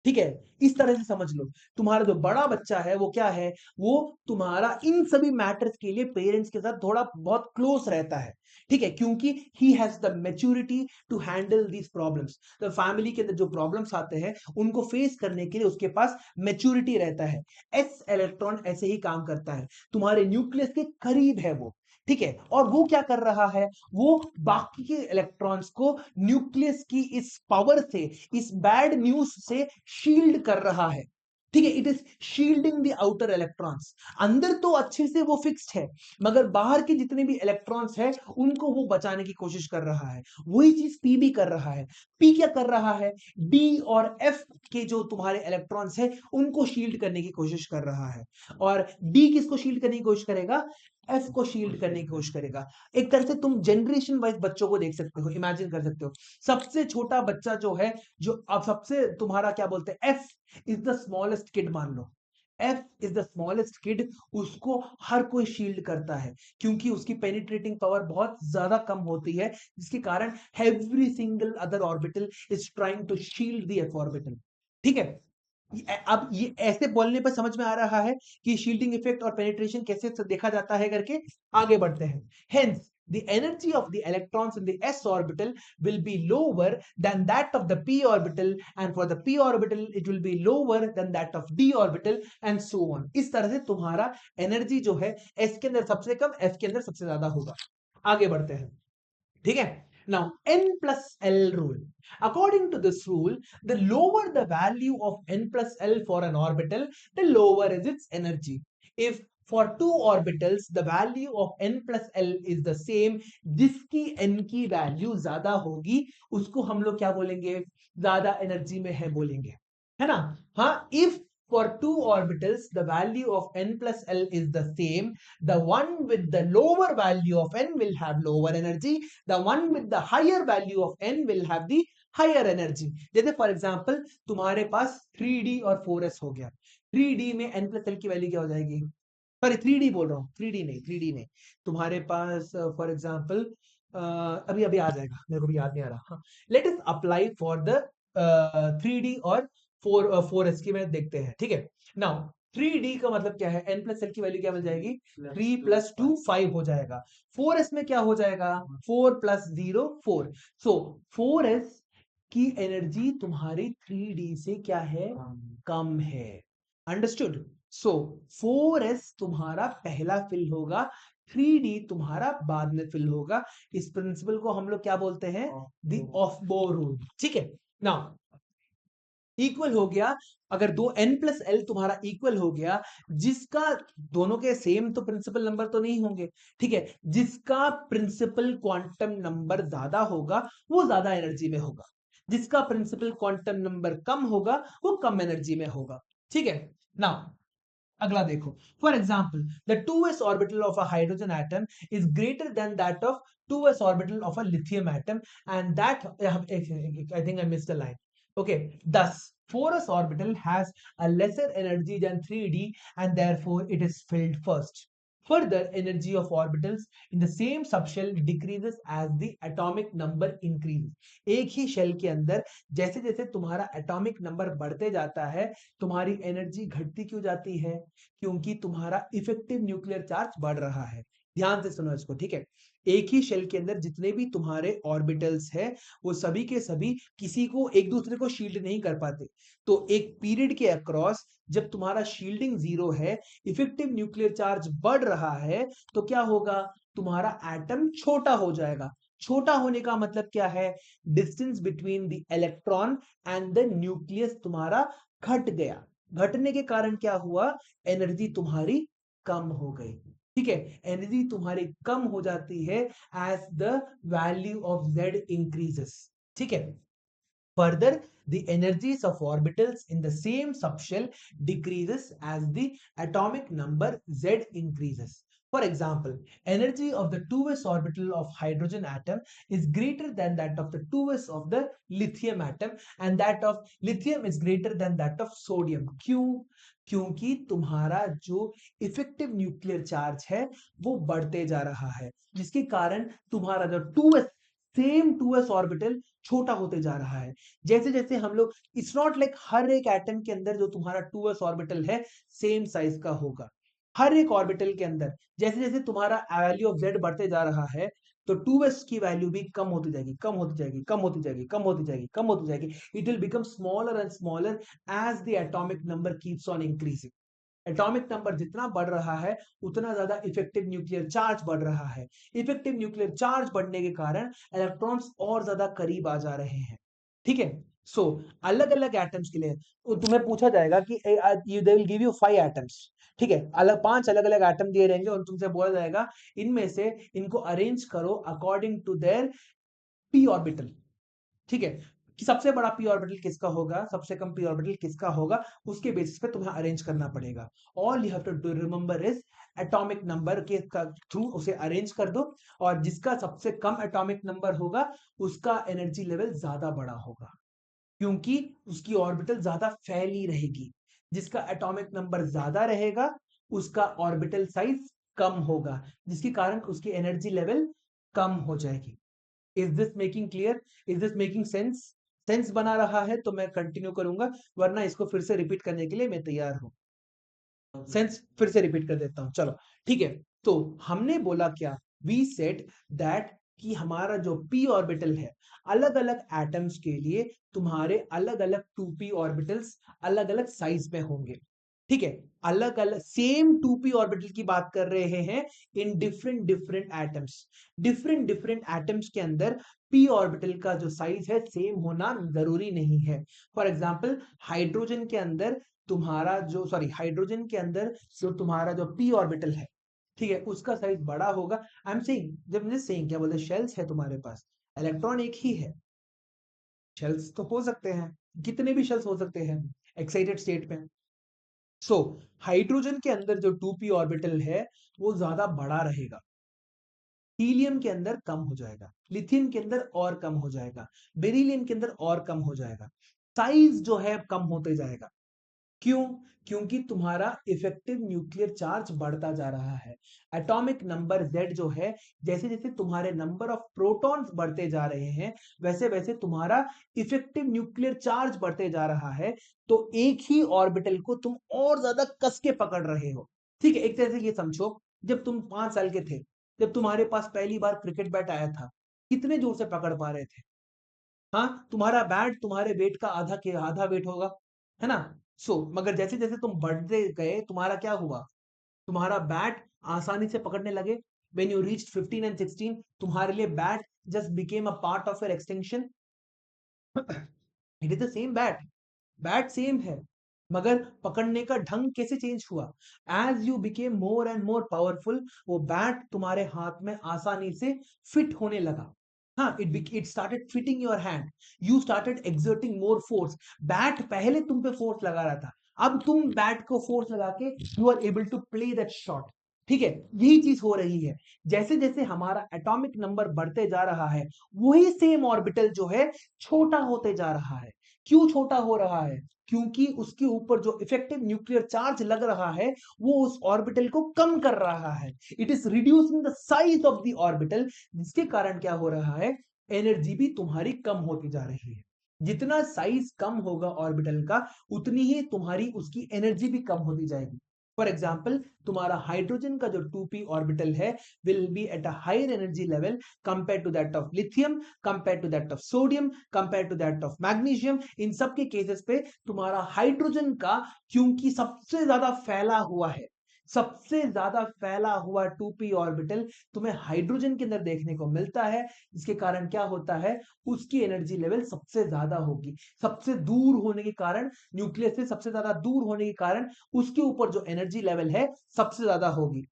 ठीक है। इस तरह से समझ लो, तुम्हारा जो बड़ा बच्चा है वो क्या है, वो तुम्हारा इन सभी मैटर्स के लिए पेरेंट्स के साथ थोड़ा बहुत क्लोज रहता है, ठीक है, क्योंकि he has the maturity to handle these problems. तो फैमिली के अंदर जो प्रॉब्लम्स आते हैं उनको फेस करने के लिए उसके पास मैच्योरिटी रहता है। एस इलेक्ट्रॉन ऐसे ही काम करता है, तुम्हारे न्यूक्लियस के करीब है वो, ठीक है। और वो क्या कर रहा है, वो बाकी के इलेक्ट्रॉन्स को न्यूक्लियस की इस पावर से, इस बैड न्यूज से शील्ड कर रहा है, ठीक है। It is shielding the outer electrons. अंदर तो अच्छे से वो फिक्स्ड है, मगर बाहर के जितने भी इलेक्ट्रॉन्स हैं उनको वो बचाने की कोशिश कर रहा है। वही चीज पी भी कर रहा है। पी क्या कर रहा है, डी और एफ के जो तुम्हारे इलेक्ट्रॉन्स हैं उनको शील्ड करने की कोशिश कर रहा है। और डी किसको शील्ड करने की कोशिश करेगा, एफ को शील्ड करने की कोशिश करेगा। एक तरह से तुम जनरेशन वाइज बच्चों को देख सकते हो, इमेजिन कर सकते हो। सबसे छोटा बच्चा जो है, जो अब सबसे तुम्हारा क्या बोलते हैं, F is the smallest kid मान लो, F is the smallest kid, उसको हर कोई शील्ड करता है, क्योंकि उसकी पेनिट्रेटिंग पावर बहुत ज्यादा कम होती है, जिसके कारण every single other orbital is trying to shield the F orbital, ठीक है। अब ये ऐसे बोलने पर समझ में आ रहा है कि शील्डिंग इफेक्ट और पेनिट्रेशन कैसे देखा जाता है करके। आगे बढ़ते हैं। Hence the energy of the electrons in the s orbital will be lower than that of the p orbital, and for the p orbital it will be lower than that of d orbital, and so on। इस तरह से तुम्हारा energy जो है s के अंदर सबसे कम, f के अंदर सबसे ज्यादा होगा। आगे बढ़ते हैं, ठीक है। Now n plus l rule, according to this rule, the lower the value of n plus l for an orbital, the lower is its energy। If for two orbitals the value of n plus l is the same, जिसकी n की value ज्यादा होगी उसको हम लोग क्या बोलेंगे, ज्यादा एनर्जी में है बोलेंगे, है ना। हाँ, if for two orbitals the value of n plus l is the same, the one with the lower value of n will have lower energy, the one with the higher value of n will have the higher energy। जैसे for example तुम्हारे पास 3D और 4s हो गया, 3D में n plus l की value क्या हो जाएगी, सॉरी 3D बोल रहा हूँ, 3D नहीं, तुम्हारे पास फॉर एग्जांपल अभी अभी आ जाएगा, मेरे को भी याद नहीं आ रहा। Let us apply for the 3D और 4s की मैं देखते हैं, ठीक है। नाउ 3D का मतलब क्या है, n प्लस एल की वैल्यू क्या मिल जाएगी, 3 प्लस 2 5 हो जाएगा। 4s में क्या हो जाएगा, 4 प्लस 0 4। सो 4s की एनर्जी तुम्हारी 3D से क्या है, कम है। अंडरस्टूड। सो 4s तुम्हारा पहला फिल होगा, 3D तुम्हारा बाद में फिल होगा। इस प्रिंसिपल को हम लोग क्या बोलते हैं, द ऑफ बोर रूल, ठीक है। नाउ इक्वल हो गया, अगर दो n प्लस एल तुम्हारा इक्वल हो गया, जिसका दोनों के सेम तो प्रिंसिपल नंबर तो नहीं होंगे, ठीक है, जिसका प्रिंसिपल क्वांटम नंबर ज्यादा होगा वो ज्यादा एनर्जी में होगा, जिसका प्रिंसिपल क्वांटम नंबर कम होगा वो कम एनर्जी में होगा, ठीक है। नाउ अगला देखो, for example the 2s orbital of a hydrogen atom is greater than that of 2s orbital of a lithium atom and that I think I miss the line okay thus 4s orbital has a lesser energy than 3d and therefore it is filled first. Further, energy of orbitals in the same subshell decreases as the atomic number increases. एक ही shell के अंदर जैसे जैसे तुम्हारा atomic number बढ़ते जाता है तुम्हारी एनर्जी घटती क्यों जाती है? क्योंकि तुम्हारा इफेक्टिव न्यूक्लियर चार्ज बढ़ रहा है। ध्यान से सुनो इसको, ठीक है? एक ही शेल के अंदर जितने भी तुम्हारे ऑर्बिटल्स है वो सभी के सभी किसी को एक दूसरे को शील्ड नहीं कर पाते। तो एक पीरियड के अक्रॉस जब तुम्हारा शील्डिंग जीरो है, इफेक्टिव न्यूक्लियर चार्ज बढ़ रहा है, तो क्या होगा? तुम्हारा एटम छोटा हो जाएगा। छोटा होने का मतलब क्या है? Distance between the electron and the nucleus तुम्हारा घट गया। घटने के कारण क्या हुआ? एनर्जी तुम्हारी कम हो गई। ठीक है, एनर्जी तुम्हारी कम हो जाती है as the value of z increases. ठीक है, further the energies of orbitals in the same subshell decreases as the atomic number z increases. For example, energy of the 2s orbital of hydrogen atom is greater than that of the 2s of the lithium atom and that of lithium is greater than that of sodium. क्यों? क्योंकि तुम्हारा जो effective nuclear charge है वो बढ़ते जा रहा है, जिसके कारण तुम्हारा जो 2s सेम 2s ऑर्बिटल छोटा होते जा रहा है। जैसे जैसे हम लोग, इट्स नॉट लाइक हर एक एटम के अंदर जो तुम्हारा 2s ऑर्बिटल है सेम साइज का होगा। हर एक ऑर्बिटल के अंदर जैसे जैसे तुम्हारा वैल्यू ऑफ z बढ़ते जा रहा है तो 2s की वैल्यू भी कम होती जाएगी, कम होती जाएगी, कम होती जाएगी, कम होती जाएगी, कम होती जाएगी। It will become smaller and smaller as the atomic number keeps on increasing. Atomic number जितना बढ़ रहा है उतना ज्यादा इफेक्टिव न्यूक्लियर चार्ज बढ़ रहा है। इफेक्टिव न्यूक्लियर चार्ज बढ़ने के कारण इलेक्ट्रॉन्स और ज्यादा करीब आ जा रहे हैं। ठीक है, सो अलग अलग एटम्स के लिए तुम्हें पूछा जाएगा कि they will give you 5 atoms. ठीक है, अलग 5 अलग अलग एटम दिए रहेंगे और तुमसे बोला जाएगा इनमें से इनको अरेंज करो according to their P orbital. ठीक है, कि सबसे बड़ा पी ऑर्बिटल किसका होगा, सबसे कम पी ऑर्बिटल किसका होगा, उसके बेसिस पे तुम्हें अरेंज करना पड़ेगा। All you have to remember is atomic number के थ्रू उसे अरेंज कर दो और जिसका सबसे कम एटॉमिक नंबर होगा उसका एनर्जी लेवल ज्यादा बड़ा होगा क्योंकि उसकी ऑर्बिटल ज्यादा फैली रहेगी। जिसका एटॉमिक नंबर ज्यादा रहेगा उसका ऑर्बिटल साइज कम होगा, जिसके कारण उसकी एनर्जी लेवल कम हो जाएगी। Is this making clear? Is this making sense? Sense बना रहा है तो मैं कंटिन्यू करूंगा, वरना इसको फिर से रिपीट करने के लिए मैं तैयार हूं। सेंस फिर से रिपीट कर देता हूं, चलो ठीक है। तो हमने बोला क्या? वी सेड दैट कि हमारा जो p ऑर्बिटल है अलग अलग एटम्स के लिए तुम्हारे अलग अलग 2p ऑर्बिटल्स अलग अलग साइज में होंगे। ठीक है, अलग अलग सेम 2p ऑर्बिटल की बात कर रहे हैं in different different atoms. Different different atoms के अंदर p ऑर्बिटल का जो साइज है सेम होना जरूरी नहीं है। फॉर एग्जांपल हाइड्रोजन के अंदर तुम्हारा जो सॉरी हाइड्रोजन के अंदर जो तुम्हारा जो p ऑर्बिटल है, ठीक है, उसका साइज बड़ा होगा। आई एम सेइंग, जब मुझे सेइंग क्या बोलते, शेल्स है तुम्हारे पास, इलेक्ट्रॉन एक ही है। शेल्स तो हो सकते हैं, कितने भी शेल्स हो सकते हैं एक्साइटेड स्टेट में। सो हाइड्रोजन के अंदर जो 2p ऑर्बिटल है वो ज्यादा बड़ा रहेगा, हीलियम के अंदर कम हो जाएगा, लिथियम के अंदर और कम हो जाएगा, बेरिलियम के अंदर और कम हो जाएगा। साइज जो है कम होते जाएगा। क्यों? क्योंकि तुम्हारा इफेक्टिव न्यूक्लियर चार्ज बढ़ता जा रहा है। एटॉमिक नंबर Z जो है, जैसे जैसे तुम्हारे नंबर ऑफ प्रोटॉन्स बढ़ते जा रहे हैं वैसे वैसे तुम्हारा इफेक्टिव न्यूक्लियर चार्ज बढ़ते जा रहा है। तो एक ही ऑर्बिटल को तुम और ज्यादा कस के पकड़ रहे हो। ठीक है, एक तरह से ये समझो, जब तुम 5 साल के थे, जब तुम्हारे पास पहली बार क्रिकेट बैट आया था, कितने जोर से पकड़ पा रहे थे? हाँ, तुम्हारा बैट तुम्हारे वेट का आधा के आधा वेट होगा, है ना? मगर जैसे जैसे तुम बढ़ते गए तुम्हारा क्या हुआ? तुम्हारा बैट आसानी से पकड़ने लगे। व्हेन यू रीच्ड 15 एंड 16 तुम्हारे लिए bat just became a part of your extension. It is the same bat, bat same है, मगर पकड़ने का ढंग कैसे चेंज हुआ? As you became more and more powerful वो बैट तुम्हारे हाथ में आसानी से फिट होने लगा। हाँ, it started fitting your hand, you started exerting more force. Bat पहले तुम पे फोर्स लगा रहा था, अब तुम बैट को फोर्स लगा के you are able to play that shot. ठीक है, यही चीज हो रही है। जैसे जैसे हमारा एटॉमिक नंबर बढ़ते जा रहा है, वही सेम ऑर्बिटल जो है छोटा होते जा रहा है। क्यों छोटा हो रहा है? क्योंकि उसके ऊपर जो इफेक्टिव न्यूक्लियर चार्ज लग रहा है वो उस ऑर्बिटल को कम कर रहा है। It is reducing the size of the orbital, जिसके कारण क्या हो रहा है, एनर्जी भी तुम्हारी कम होती जा रही है। जितना साइज कम होगा ऑर्बिटल का, उतनी ही तुम्हारी उसकी एनर्जी भी कम होती जाएगी। फॉर एग्जाम्पल, तुम्हारा हाइड्रोजन का जो 2p ऑर्बिटल है will be at a higher energy level compare to that of lithium, compare to that of sodium, compare to that of magnesium. इन सब के केसेस पे तुम्हारा हाइड्रोजन का, क्योंकि सबसे ज्यादा फैला हुआ है, सबसे ज्यादा फैला हुआ 2p ऑर्बिटल तुम्हें हाइड्रोजन के अंदर देखने को मिलता है। इसके कारण क्या होता है, उसकी एनर्जी लेवल सबसे ज्यादा होगी। सबसे दूर होने के कारण, न्यूक्लियस से सबसे ज्यादा दूर होने के कारण उसके ऊपर जो एनर्जी लेवल है सबसे ज्यादा होगी।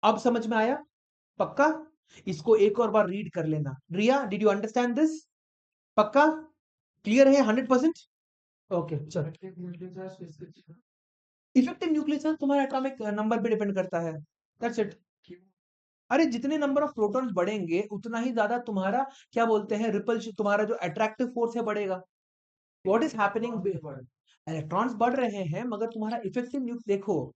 अब समझ में आया? पक्का? इसको एक और बार रीड कर लेना। रिया, डिड यू अंडरस्टैंड दिस? पक्का? क्लियर है 100%? ओके चलो। इफेक्टिव न्यूक्लियर चार्ज किसके लिए? इफेक्टिव न्यूक्लियस चार्ज तुम्हारे एटॉमिक नंबर पे डिपेंड करता है। That's it. क्यों? अरे जितने नंबर ऑफ प्रोटॉन्स बढ़ेंगे उतना ही ज्यादा तुम्हारा, क्या बोलते हैं, रिपल्शन, तुम्हारा जो अट्रैक्टिव फोर्स है बढ़ेगा। What is happening? इलेक्ट्रॉन्स बढ़ रहे हैं मगर तुम्हारा इफेक्टिव देखो,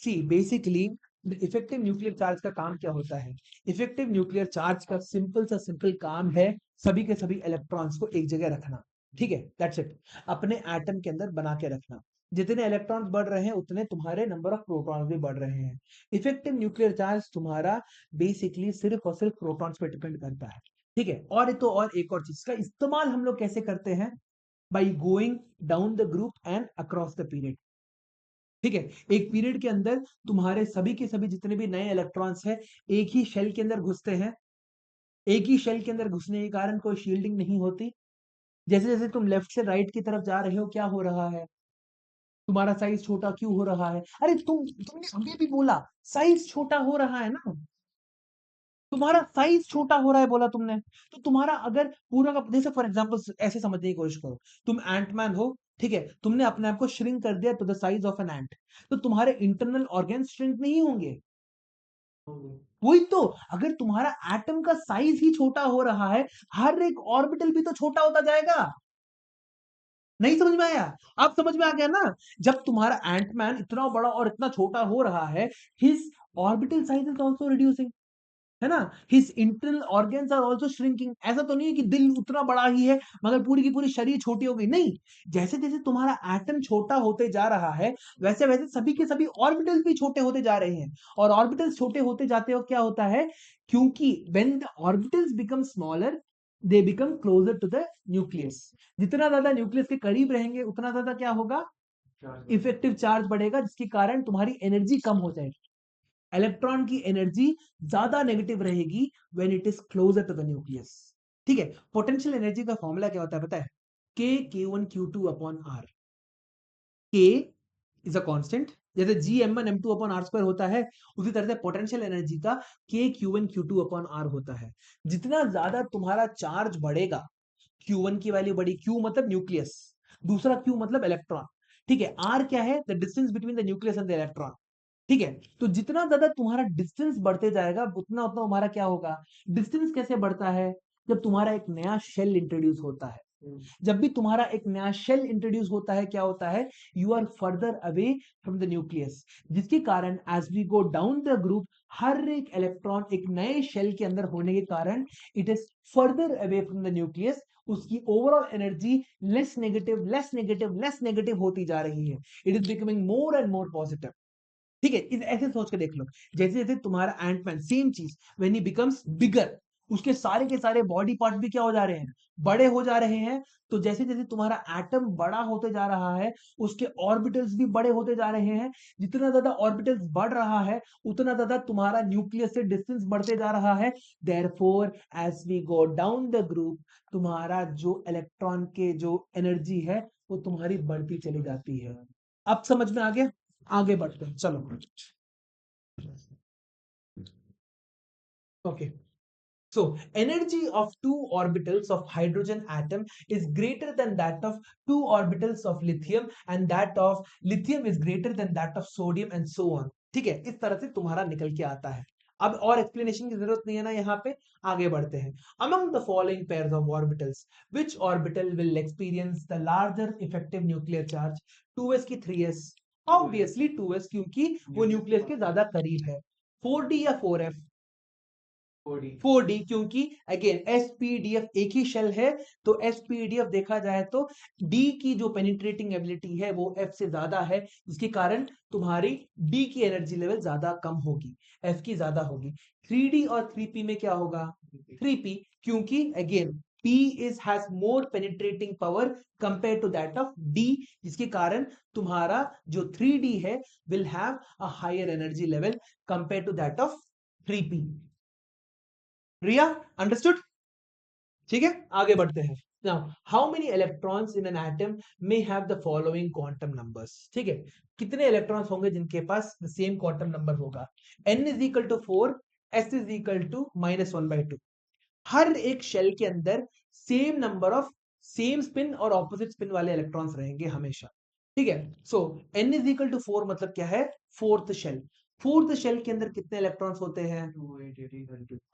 see basically effective nuclear charge का काम क्या होता है? इफेक्टिव न्यूक्लियर चार्ज का सिंपल सा सिंपल काम है सभी के सभी इलेक्ट्रॉन्स को एक जगह रखना। ठीक है, दैट्स इट। अपने एटम के अंदर बना के रखना। जितने इलेक्ट्रॉन्स बढ़ रहे हैं उतने तुम्हारे नंबर ऑफ प्रोटॉन्स भी बढ़ रहे हैं। इफेक्टिव न्यूक्लियर चार्ज तुम्हारा बेसिकली सिर्फ और सिर्फ प्रोटॉन्स पे डिपेंड करता है। ठीक है, और तो और एक और चीज का इस्तेमाल हम लोग कैसे करते हैं? by going down the group and across the period। ठीक है, एक पीरियड के अंदर तुम्हारे सभी के सभी जितने भी नए इलेक्ट्रॉन्स हैं एक ही शेल के अंदर घुसते हैं। एक ही शेल के अंदर घुसने के कारण कोई शील्डिंग नहीं होती। जैसे जैसे तुम लेफ्ट से राइट की तरफ जा रहे हो, क्या हो रहा है, तुम्हारा साइज छोटा क्यों हो रहा है? अरे तुमने अभी भी बोला साइज छोटा हो रहा है ना, तुम्हारा साइज छोटा हो रहा है बोला तुमने। तो तुम्हारा अगर पूरा का, जैसे फॉर एग्जांपल ऐसे समझने की कोशिश करो, तुम एंटमैन हो, ठीक है, तुमने अपने आप को श्रिंक कर दिया to the size of an ant, तो तुम्हारे इंटरनल ऑर्गन श्रिंक नहीं होंगे? होंगे। वही तो, अगर तुम्हारा एटम का साइज ही छोटा हो रहा है, हर एक ऑर्बिटल भी तो छोटा होता जाएगा। नहीं समझ में आया? अब समझ में आ गया ना? जब तुम्हारा एंटमैन इतना बड़ा और इतना छोटा हो रहा है, his orbital size is also reducing, है ना? His internal organs are also shrinking. ऐसा तो नहीं है कि दिल उतना बड़ा ही है मगर पूरी की पूरी शरीर छोटी हो गई, नहीं। जैसे जैसे तुम्हारा एटम छोटा होते जा रहा है, वैसे वैसे सभी के सभी ऑर्बिटल्स भी छोटे होते जा रहे हैं। और ऑर्बिटल्स छोटे होते जाते हो क्या होता है, क्योंकि when the orbitals become smaller they become closer to the nucleus. जितना ज्यादा न्यूक्लियस के करीब रहेंगे उतना ज्यादा क्या होगा, चार्ज इफेक्टिव चार्ज बढ़ेगा, जिसके कारण तुम्हारी एनर्जी कम हो जाएगी। इलेक्ट्रॉन की एनर्जी ज्यादा नेगेटिव रहेगी when it is closer to the nucleus. ठीक है, पोटेंशियल एनर्जी का फॉर्मूला क्या होता है पता है? K Q1 Q2 upon R. K is a constant, जैसे G m1 m2 upon R square होता है, उसी तरह से पोटेंशियल एनर्जी का के Q1 Q2 अपॉन आर होता है। जितना ज्यादा तुम्हारा चार्ज बढ़ेगा, Q1 की वैल्यू बढ़ी, Q मतलब न्यूक्लियस, दूसरा Q मतलब इलेक्ट्रॉन, ठीक है, R क्या है, the distance between the nucleus and the electron. ठीक है, तो जितना ज्यादा तुम्हारा डिस्टेंस बढ़ते जाएगा उतना उतना तुम्हारा क्या होगा, डिस्टेंस कैसे बढ़ता है, जब तुम्हारा एक नया शेल इंट्रोड्यूस होता है। जब भी तुम्हारा एक नया शेल इंट्रोड्यूस होता है क्या होता है, you are further away from the nucleus, जिसके कारण as we go down the group, हर एक इलेक्ट्रॉन एक नए शेल के अंदर होने के कारण it is further away from the nucleus. उसकी overall energy less negative less negative less negative होती जा रही है। It is becoming more and more positive. ठीक है, इस ऐसे सोच के देख लो, जैसे जैसे तुम्हारा एंटमैन, सेम चीज, व्हेन ही बिकम्स बिगर, उसके सारे के सारे बॉडी पार्ट भी क्या हो जा रहे हैं, बड़े हो जा रहे हैं। तो जैसे जैसे तुम्हारा एटम बड़ा होते जा रहा है, उसके ऑर्बिटल्स भी बड़े होते जा रहे हैं। जितना ज्यादा ऑर्बिटल्स बढ़ रहा है उतना ज्यादा तुम्हारा न्यूक्लियस से डिस्टेंस बढ़ते जा रहा है। Therefore as we go down the group, तुम्हारा जो इलेक्ट्रॉन के जो एनर्जी है वो तुम्हारी बढ़ती चली जाती है। अब समझ में आ गया? आगे बढ़ते हैं, चलो। Okay. So energy of two orbitals of hydrogen atom is greater than that of two orbitals of lithium, and that of lithium is greater than that of sodium, and so on. ठीक है, इस तरह से तुम्हारा निकल के आता है. अब और एक्सप्लेनेशन की जरूरत नहीं है ना यहाँ पे. आगे बढ़ते हैं. Among the following pairs of orbitals, which orbital will experience the larger effective nuclear charge? 2s की 3s. Obviously 2s, क्योंकि वो न्यूक्लियस के ज्यादा करीब है. 4d या 4f? 4d, क्योंकि अगेन एसपीडीएफ एक ही शेल है, तो एसपीडीएफ देखा जाए तो डी की जो पेनिट्रेटिंग एबिलिटी है वो एफ से ज्यादा है, जिसके कारण तुम्हारी डी की एनर्जी लेवल ज्यादा कम होगी, एफ की ज्यादा होगी. 3d और 3p में क्या होगा? 3p, क्योंकि again p is has more penetrating power compared to that of d, जिसके कारण तुम्हारा जो 3d है will have a higher energy level compared to that of 3p. Riya, understood? ठीक है, आगे बढ़ते हैं. Now how many electrons in an atom may have the following quantum numbers? ठीक है, कितने इलेक्ट्रॉन्स होंगे जिनके पास द सेम क्वांटम नंबर होगा? n is equal to 4, s is equal to -1/2. हर एक शेल के अंदर same number of same spin और ऑपोजिट स्पिन वाले इलेक्ट्रॉन्स रहेंगे हमेशा. ठीक है, so n is equal to 4 मतलब क्या है? Fourth shell. फोर्थ शेल के अंदर कितने इलेक्ट्रॉन्स होते हैं?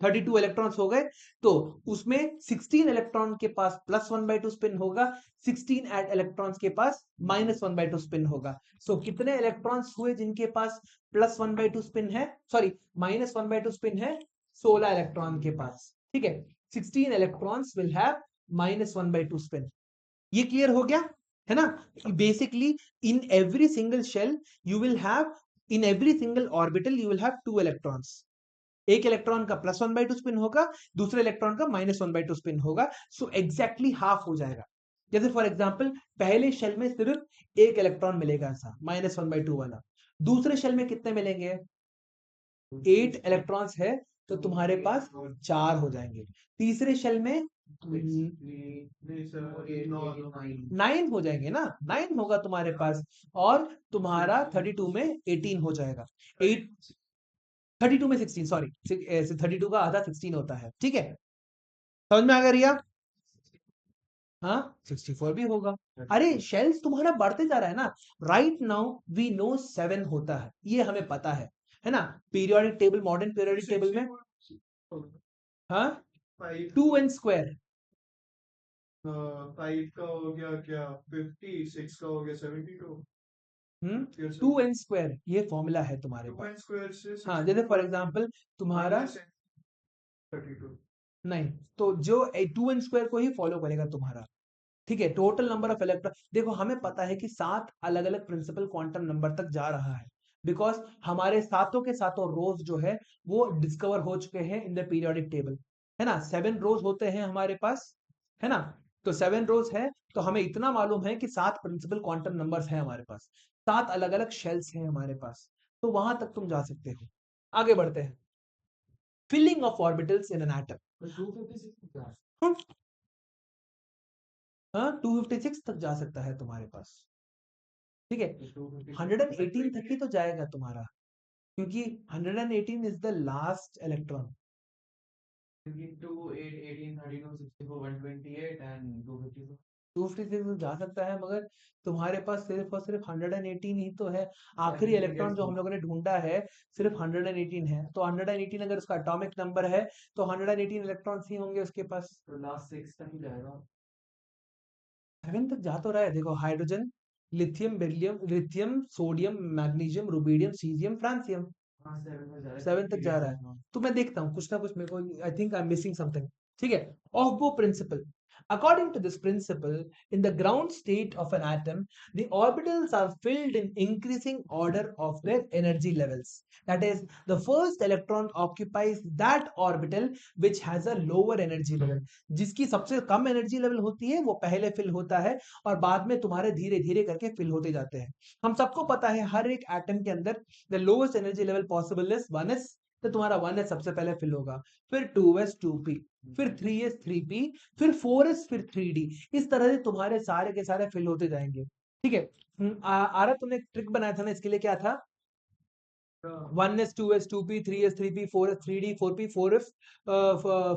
32 इलेक्ट्रॉन्स हो गए. तो उसमें 16 इलेक्ट्रॉन के पास +1/2 स्पिन होगा, 16 इलेक्ट्रॉन्स के पास -1/2 स्पिन होगा. सो कितने इलेक्ट्रॉन्स हुए जिनके पास +1/2 स्पिन है, सॉरी -1/2 स्पिन है? 16 इलेक्ट्रॉन के पास. ठीक है, 16 इलेक्ट्रॉन्स विल हैव -1/2 स्पिन. ये क्लियर हो गया है ना? Basically in every single shell you will have, in every single orbital you will have 2 electrons. एक इलेक्ट्रॉन का +1/2 स्पिन होगा, दूसरे इलेक्ट्रॉन का -1/2 स्पिन होगा. सो एग्जैक्टली हाफ हो जाएगा. जैसे फॉर एग्जांपल पहले शेल में सिर्फ एक इलेक्ट्रॉन मिलेगा ऐसा -1/2 वाला. दूसरे शेल में कितने मिलेंगे? 8 इलेक्ट्रॉन्स है, तो तुम्हारे पास 4 हो जाएंगे. तीसरे शेल में 9 हो जाएंगे ना, 9 होगा तुम्हारे पास. और तुम्हारा 32 में 18 हो जाएगा. 8 32 में 16, सॉरी 32 का आधा 16 होता है. ठीक है, समझ में आ गया रिया? हाँ, 64 भी होगा. अरे शेल्स तुम्हारा बढ़ते जा रहा है ना. राइट नाउ वी नो 7 होता है, ये हमें पता है ना? Periodic table, modern periodic table में हाँ 2n². 5 का हो गया क्या 50, 6 का हो गया 72. 2n², ये फॉर्मूला है तुम्हारे पास. 2n² से हाँ, जैसे फॉर एग्जांपल तुम्हारा 32. नहीं, तो जो 2n² को ही फॉलो करेगा तुम्हारा. ठीक है, टोटल नंबर ऑफ इलेक्ट्रॉन. देखो हमें पता है कि 7 अलग अलग प्रिंसिपल क्वांटम नंबर तक जा रहा है, बिकॉज हमारे सातों के सातों रोज जो है वो डिस्कवर हो चुके हैं इन द पीरियोडिक टेबल, है ना? 7 रोज होते हैं हमारे पास, है ना? तो 7 रोज है, तो हमें इतना मालूम है कि 7 प्रिंसिपल क्वांटम नंबर्स हैं हमारे पास, 7 अलग अलग शेल्स हैं हमारे पास. तो वहां तक तुम जा सकते हो. आगे बढ़ते हैं. Filling of orbitals in an atom. 256 तक जा सकता है तुम्हारे पास. ठीक है, 118 तक ही तो जाएगा तुम्हारा, क्योंकि 118 इज द लास्ट इलेक्ट्रॉन. 256 जा सकता है, मगर तुम्हारे पास सिर्फ और सिर्फ 118 ही तो है. आखिरी इलेक्ट्रॉन जो हम लोगों ने ढूंढा है सिर्फ 118 है, तो 118 अगर उसका एटॉमिक नंबर है तो 118 इलेक्ट्रॉन्स ही होंगे उसके पास. तो लास्ट 6 तक ही जाएगा. 7 तक जा तो रहा है. देखो hydrogen, lithium, beryllium, lithium, sodium, magnesium, rubidium, caesium, francium. हाँ 7 में जा रहा है. 7 तक जा रहा है. तो मैं देखता हूँ कुछ ना कुछ, मेरे को I think I am missing something. ठीक है, of principle. According to this principle, in the ground state of an atom, the orbitals are filled in increasing order of their energy levels. That is, the first electron occupies that orbital which has a lower energy level. जिसकी सबसे कम energy level होती है वो पहले fill होता है, और बाद में तुम्हारे धीरे धीरे करके फिल होते जाते हैं. हम सबको पता है हर एक एटम के अंदर the lowest energy level possible is 1s. तो तुम्हारा 1s सबसे पहले फिल होगा, फिर 2s 2p, फिर 3s 3p, फिर 4s, फिर 3d. इस तरह से तुम्हारे सारे के सारे फिल होते जाएंगे. ठीक है. आरा तुमने एक ट्रिक बनाया था ना, इसके लिए क्या था? 1s 2s 2p 3s 3p 4s 3d 4p 4f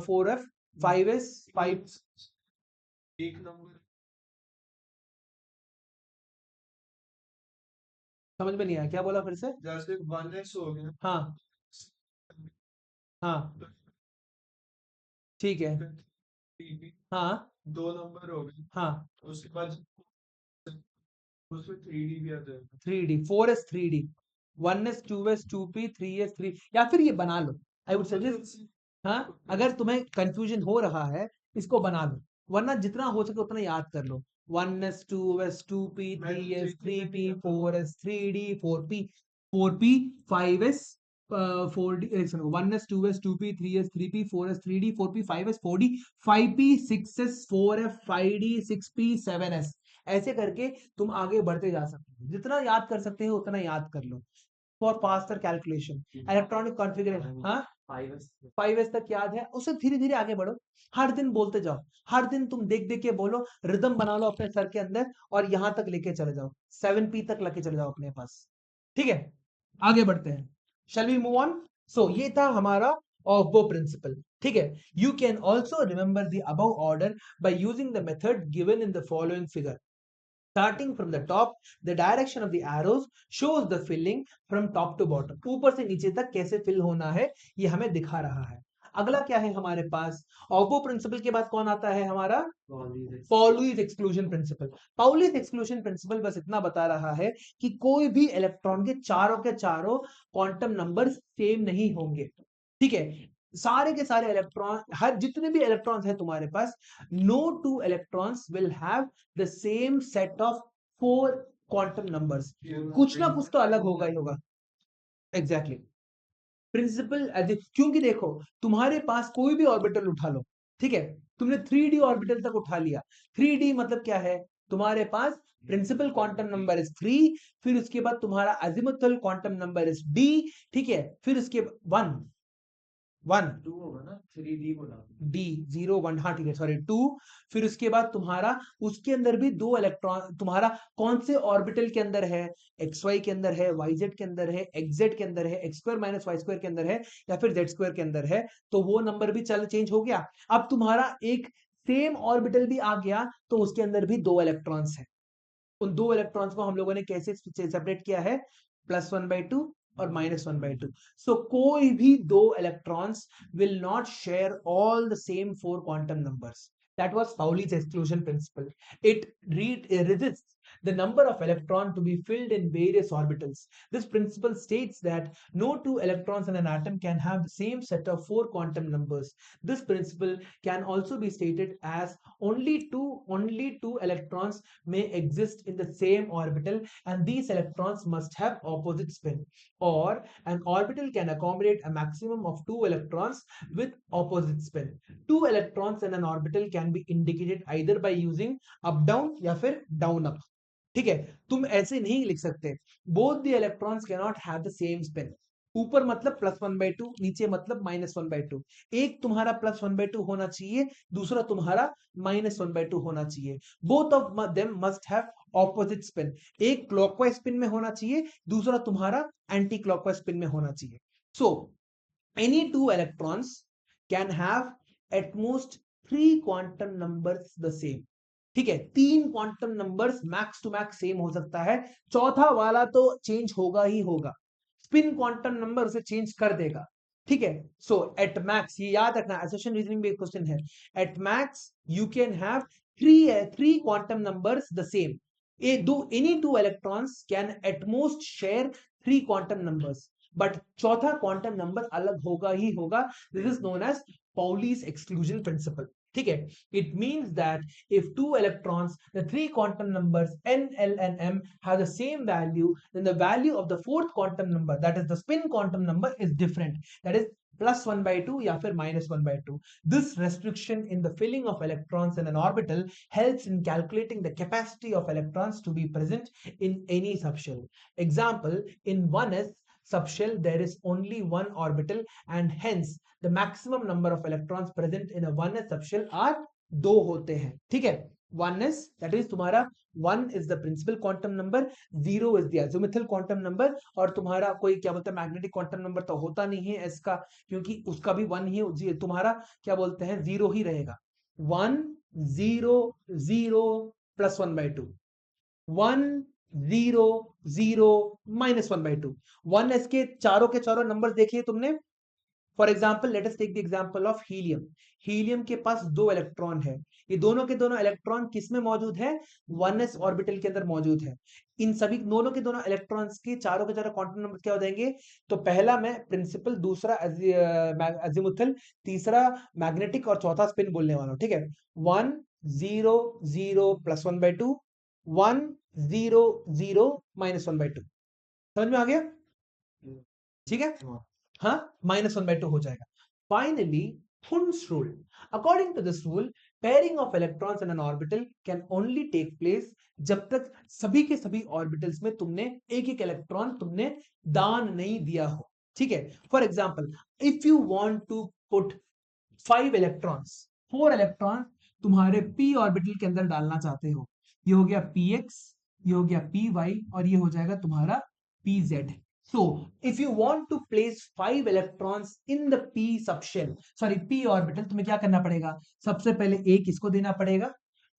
4f 5s 5 एक नंबर समझ में नहीं आया क्या बोला फिर से जैसे 1s हो गया, हाँ हाँ ठीक है TP हाँ 2 नंबर हो गए, हाँ उसके बाद उसमें 3D भी आ जाएगा। 3d 4s 3d 1s 2s 2p 3s 3 या फिर ये बना लो आई वुड सजेस्ट हाँ अगर तुम्हें कंफ्यूजन हो रहा है इसको बना लो वरना जितना हो सके उतना याद कर लो 1s 2s 2p 3s 3p 4s 3d 4p 4p 5s 4d 1s 2s 2p 3s 3p 4s 3d 4p 5s 4d 5p 6s 4f 5d 6p 7s ऐसे करके तुम आगे बढ़ते जा सकते हो जितना याद कर सकते हो उतना याद कर लो for faster calculation electronic configuration हाँ 5s तक याद है उससे धीरे धीरे आगे बढ़ो हर दिन बोलते जाओ हर दिन तुम देख देख के बोलो रिदम बना लो अपने सर के अंदर और यहां तक लेके चले जाओ 7p तक लेके चले जाओ अपने पास ठीक है आगे बढ़ते हैं shall we move on so ये था हमारा ऑफबो प्रिंसिपल ठीक है you can also remember the above order by using the method given in the following figure Starting from the top, the direction of the arrows shows the filling from top to bottom. ऊपर से नीचे तक कैसे fill होना है ये हमें दिखा रहा है अगला क्या है हमारे पास ऑफबो प्रिंसिपल के बाद कौन आता है हमारा Pauli's exclusion principal Pauli's exclusion principal बस इतना बता रहा है कि कोई भी इलेक्ट्रॉन के चारों क्वांटम नंबर सेम नहीं होंगे ठीक है सारे के सारे इलेक्ट्रॉन हर जितने भी इलेक्ट्रॉन्स हैं तुम्हारे पास no two electrons will have the same set of 4 quantum numbers कुछ ना कुछ तो अलग होगा ही होगा एग्जैक्टली प्रिंसिपल क्योंकि देखो तुम्हारे पास कोई भी ऑर्बिटल उठा लो ठीक है तुमने 3D ऑर्बिटल तक उठा लिया 3D मतलब क्या है तुम्हारे पास प्रिंसिपल क्वांटम नंबर इज 3 फिर उसके बाद तुम्हारा azimuthal quantum number is D ठीक है फिर उसके 1 2 होगा ना, 3D बोला डी 0 1 हाँ ठीक है सॉरी 2 फिर उसके बाद तुम्हारा उसके अंदर भी 2 इलेक्ट्रॉन तुम्हारा कौन से ऑर्बिटल के अंदर है एक्स वाई के अंदर है वाई जेड के अंदर है एक्स जेड के अंदर है X square minus Y square के अंदर है या फिर जेड स्क्वायर के अंदर है तो वो नंबर भी चल चेंज हो गया अब तुम्हारा एक सेम ऑर्बिटल भी आ गया तो उसके अंदर भी 2 इलेक्ट्रॉन्स है उन 2 इलेक्ट्रॉन्स को हम लोगों ने कैसे सेपरेट किया है +1/2 और -1/2 सो कोई भी 2 electrons will not share all the same 4 quantum numbers that was Pauli's exclusion principle it resists the number of electron to be filled in various orbitals this principle states that no two electrons in an atom can have the same set of 4 quantum numbers this principle can also be stated as only two electrons may exist in the same orbital and these electrons must have opposite spin or an orbital can accommodate a maximum of 2 electrons with opposite spin 2 electrons in an orbital can be indicated either by using up down या फिर down up ठीक है तुम ऐसे नहीं लिख सकते both the electrons cannot have the same spin ऊपर मतलब +1/2 नीचे मतलब -1/2 एक तुम्हारा +1/2 होना चाहिए दूसरा तुम्हारा -1/2 होना चाहिए both of them must have opposite spin एक क्लॉकवाइज स्पिन में होना चाहिए दूसरा तुम्हारा एंटी क्लॉकवाइज स्पिन में होना चाहिए सो any two electrons can have at most 3 quantum numbers the same ठीक है 3 quantum numbers max to max same हो सकता है चौथा वाला तो चेंज होगा ही होगा स्पिन क्वांटम नंबर उसे चेंज कर देगा ठीक है सो एट मैक्स ये याद रखना एसोसिएशन रीजनिंग में एक क्वेश्चन है at max you can have three quantum numbers the same any two electrons can at most share 3 quantum numbers but चौथा क्वांटम नंबर अलग होगा ही होगा this is known as Pauli's exclusion principle ठीक है it means that if two electrons the three quantum numbers n l and m have the same value then the value of the fourth quantum number that is the spin quantum number is different that is +1/2 या फिर -1/2 this restriction in the filling of electrons in an orbital helps in calculating the capacity of electrons to be present in any subshell example in 1s subshell there is only one orbital and hence the maximum number of electrons present in a 1s subshell are 2 होते हैं ठीक है 1s that is तुम्हारा 1 is the principal quantum number, 0 is the azimuthal quantum number, और तुम्हारा कोई क्या बोलते हैं मैग्नेटिक क्वांटम नंबर तो होता नहीं है इसका, क्योंकि उसका भी 1 ही तुम्हारा क्या बोलते हैं 0 ही रहेगा। 1 0 0 प्लस 1/2, 1 0 0 माइनस 1/2। 1s के चारों नंबर देखिए तुमने। For example let us take the example of helium. Helium के पास 2 इलेक्ट्रॉन है, ये दोनों के दोनों इलेक्ट्रॉन किस में मौजूद है, 1s ऑर्बिटल के अंदर मौजूद है। इन सभी दोनों के दोनों इलेक्ट्रॉन्स के चारों क्वांटम नंबर क्या हो जाएंगे, तो पहला मैं प्रिंसिपल, दूसरा अजीमुथल, तीसरा मैग्नेटिक और चौथा स्पिन बोलने वाला हूं, ठीक है। 1 0 0 प्लस 1/2, 1 0 0 माइनस 1/2। समझ में आ गया, ठीक है। हाँ, -1/2 हो जाएगा। Finally Hund's rule. According to this rule, pairing of electrons in an orbital can only take place जब तक सभी के सभी ऑर्बिटल्स में तुमने एक एक इलेक्ट्रॉन तुमने दान नहीं दिया हो, ठीक है। For example if you want to put 5 electrons, 4 electron तुम्हारे p ऑर्बिटल के अंदर डालना चाहते हो, ये हो गया px, ये हो गया py, और ये हो जाएगा तुम्हारा pz। So, if you want to place 5 electrons in the p subshell, sorry p orbital, तुम्हें क्या करना पड़ेगा, सबसे पहले एक इसको देना पड़ेगा,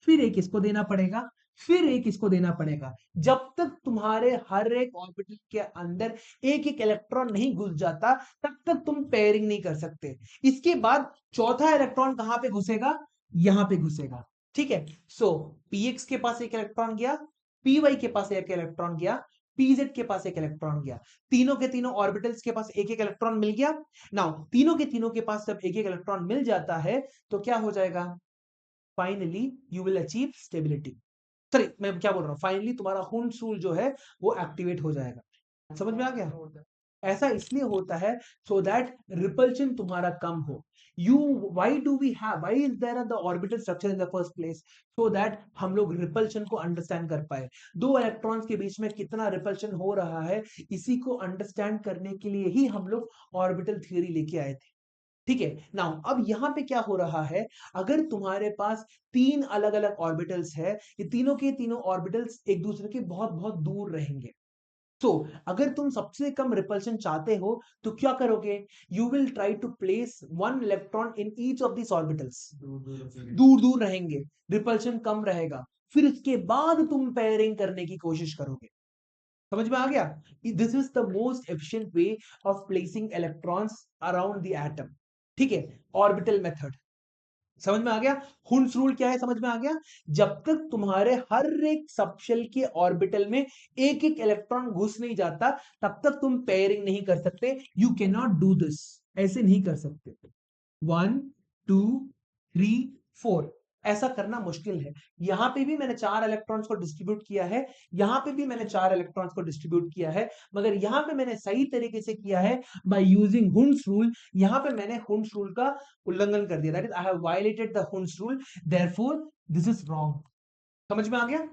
फिर एक इसको देना पड़ेगा, फिर एक इसको देना पड़ेगा। जब तक तुम्हारे हर एक ऑर्बिटल के अंदर एक एक इलेक्ट्रॉन नहीं घुस जाता, तब तक तुम पेयरिंग नहीं कर सकते। इसके बाद चौथा इलेक्ट्रॉन कहां पे घुसेगा, यहां पे घुसेगा, ठीक है। सो px के पास एक इलेक्ट्रॉन गया, py के पास एक इलेक्ट्रॉन गया, pz के पास एक इलेक्ट्रॉन गया, तीनों के तीनों ऑर्बिटल्स के पास एक एक इलेक्ट्रॉन मिल गया। नाउ तीनों के तीनों के पास जब एक एक इलेक्ट्रॉन मिल जाता है तो क्या हो जाएगा, finally you will achieve stability. Sorry मैं क्या बोल रहा हूं, फाइनली तुम्हारा हुंड्स रूल जो है वो एक्टिवेट हो जाएगा। समझ में आ गया, ऐसा इसलिए होता है सो दैट रिपल्शन तुम्हारा कम हो। You why do we have, why is there the orbital structure in the first place, so that हम लोग रिपल्शन को अंडरस्टैंड कर पाए। दो इलेक्ट्रॉन्स के बीच में कितना रिपल्शन हो रहा है, इसी को अंडरस्टैंड करने के लिए ही हम लोग ऑर्बिटल थ्योरी लेके आए थे, ठीक है। नाउ अब यहां पे क्या हो रहा है, अगर तुम्हारे पास 3 अलग अलग ऑर्बिटल्स है, ये तीनों के तीनों ऑर्बिटल्स एक दूसरे के बहुत बहुत दूर रहेंगे। तो अगर तुम सबसे कम रिपल्शन चाहते हो तो क्या करोगे, you will try to place 1 electron in each of this orbitals, दूर दूर रहेंगे, रिपल्शन कम रहेगा, फिर उसके बाद तुम पेयरिंग करने की कोशिश करोगे। समझ में आ गया, this is the most efficient way of placing electrons around the atom, ठीक है, ऑर्बिटल मेथड। समझ में आ गया, हुंड्स रूल क्या है, समझ में आ गया। जब तक तुम्हारे हर एक सबशेल के ऑर्बिटल में एक एक इलेक्ट्रॉन घुस नहीं जाता, तब तक तुम पेयरिंग नहीं कर सकते। You can not do this, ऐसे नहीं कर सकते। 1 2 3 4 ऐसा करना मुश्किल है। यहां पे भी मैंने 4 इलेक्ट्रॉन्स को डिस्ट्रीब्यूट किया है, यहां पे भी मैंने 4 इलेक्ट्रॉन्स को डिस्ट्रीब्यूट किया है, मगर यहां पे मैंने सही तरीके से किया है बाय यूजिंग हुंड्स रूल। यहां पे मैंने हुंड्स रूल का उल्लंघन कर दिया, that is I have violated the Hund's rule, therefore this is wrong. समझ में आ गया,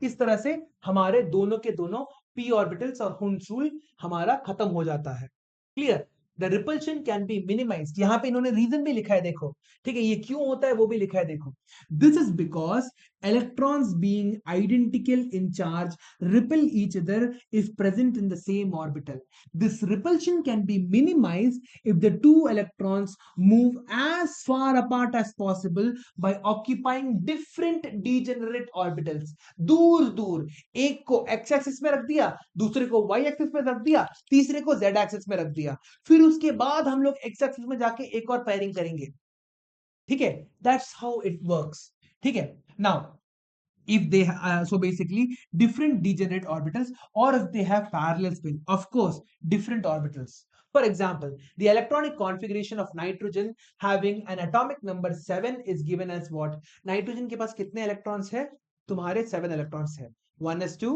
इस तरह से हमारे दोनों के दोनों p ऑर्बिटल्स और हुंड्स रूल हमारा खत्म हो जाता है। Clear, the repulsion can be minimised, यहां पे इन्होंने रीजन भी लिखा है देखो, ठीक है, ये क्यों होता है वो भी लिखा है देखो। This is because electrons being identical in charge repel each other if present in the same orbital. This repulsion can be minimised if the two electrons move as far apart as possible by occupying different degenerate orbitals। दूर दूर, एक को x axis में रख दिया, दूसरे को y axis में रख दिया, तीसरे को z एक्सिस में रख दिया, फिर उसके बाद हम लोग x एक्सिस में जाके एक और पेयरिंग करेंगे, ठीक है। दैट्स हाउ इट वर्क्स, ठीक है। Now if they so basically different degenerate orbitals, or if they have parallel spin, of course different orbitals। For example, the electronic configuration of nitrogen having an atomic number 7 is given as what, nitrogen के पास कितने electrons है, तुम्हारे 7 electrons है, 1s2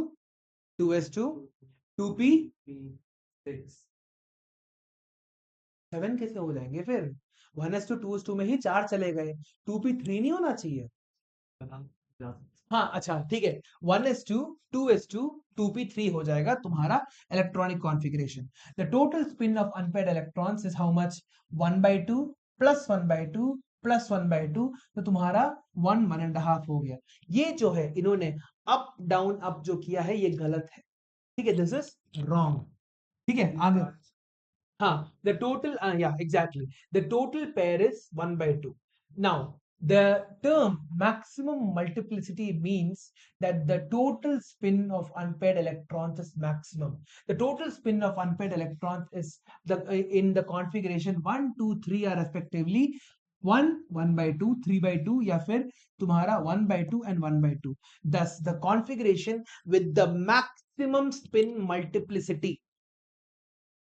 2s2 2p6, 7 कैसे हो जाएंगे फिर, 1s2 2s2 में ही 4 चले गए, 2p3 नहीं होना चाहिए। हाँ अच्छा ठीक है, 1s2 2s2 2p3 हो जाएगा तुम्हारा electronic configuration. The total spin off unpaired electrons is how much, 1/2 plus 1/2 plus 1/2, तो तुम्हारा 1.5 हो गया। ये जो है इन्होंने अप डाउन अप जो किया है ये गलत है, ठीक है, दिस इज रॉन्ग। ठीक है, आगे। हाँ, the total, yeah, exactly. The total pair is 1/2. Now, the term maximum multiplicity means that the total spin of unpaired electrons is maximum. The total spin of unpaired electrons is in the configuration 1, 2, 3 are respectively 1, 1/2, 3/2 या फिर तुम्हारा 1/2 and 1/2. Thus, the configuration with the maximum spin multiplicity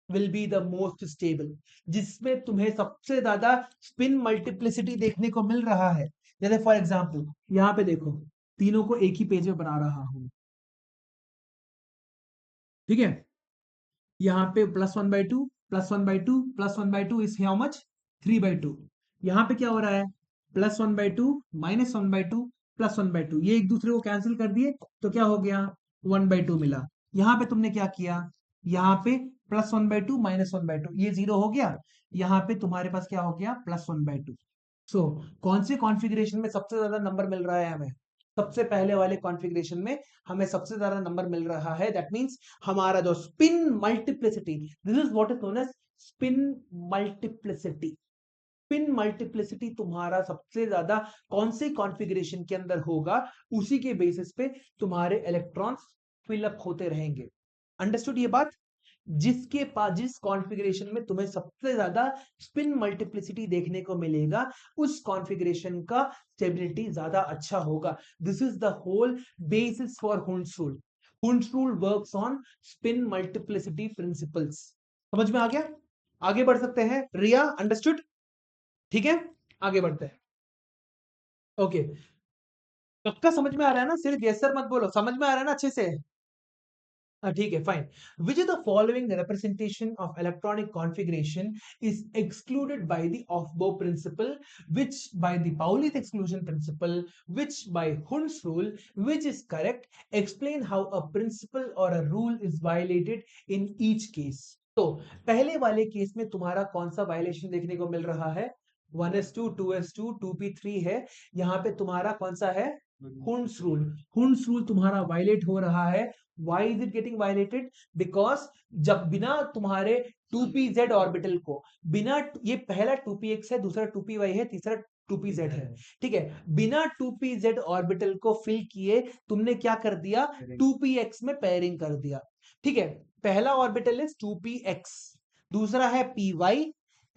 will be the most stable, जिसमें तुम्हें सबसे ज्यादा spin multiplicity देखने को मिल रहा है। जैसे फॉर एग्जांपल यहाँ पे देखो, तीनों को एक ही पेज में बना रहा हूं, ठीक है। यहाँ पे +1/2, +1/2, +1/2 इज हाउ मच, 3/2। यहाँ पे क्या हो रहा है, +1/2, -1/2, +1/2, ये एक दूसरे को कैंसिल कर दिए, तो क्या हो गया, 1/2 मिला। यहाँ पे तुमने क्या किया, यहाँ पे +1/2, -1/2, ये 0 हो गया। यहाँ पे तुम्हारे पास क्या हो गया, +1/2। सो कौन से कॉन्फ़िगरेशन में सबसे ज्यादा नंबर मिल रहा है हमें, सबसे पहले वाले कॉन्फ़िगरेशन में हमें सबसे ज्यादा नंबर मिल रहा है। दैट मींस हमारा जो spin multiplicity, this is what is known as spin multiplicity. Spin multiplicity तुम्हारा सबसे ज्यादा कौन से कॉन्फ़िगरेशन के अंदर होगा, उसी के बेसिस पे तुम्हारे इलेक्ट्रॉन्स फिलअप होते रहेंगे। अंडरस्टूड ये बात। जिसके पास जिस कॉन्फ़िगरेशन में तुम्हें सबसे ज्यादा स्पिन मल्टीप्लिसिटी देखने को मिलेगा, उस कॉन्फ़िगरेशन का स्टेबिलिटी ज्यादा अच्छा होगा। This is the whole basis for Hund's rule. Hund's rule works on spin multiplicity principles. समझ में आ गया, आगे बढ़ सकते हैं। रिया, अंडरस्टूड, ठीक है, आगे बढ़ते हैं। ओके, पक्का समझ में आ रहा है ना, सिर्फ यस सर मत बोलो, समझ में आ रहा है ना अच्छे से। ठीक है, fine. Which of the following representation of electronic configuration is excluded by the Aufbau principle, which by the Pauli's exclusion principle, which by Hund's rule, which is correct? Explain how a principle or a rule is violated in each case. तो पहले वाले case में तुम्हारा कौन सा violation देखने को मिल रहा है, 1s2, 2s2, 2p3 है। यहाँ पे तुम्हारा कौन सा है, हुंड्स रूल। हुंड्स रूल तुम्हारा वायलेट हो रहा है। Why is it getting violated? Because जब बिना तुम्हारे 2pz ऑर्बिटल को, बिना, ये पहला 2px है, दूसरा 2py है, तीसरा 2pz है, ठीक है, बिना 2pz ऑर्बिटल को फिल किए तुमने क्या कर दिया, 2px में पेयरिंग कर दिया। ठीक है, पहला ऑर्बिटल है 2px, दूसरा है py,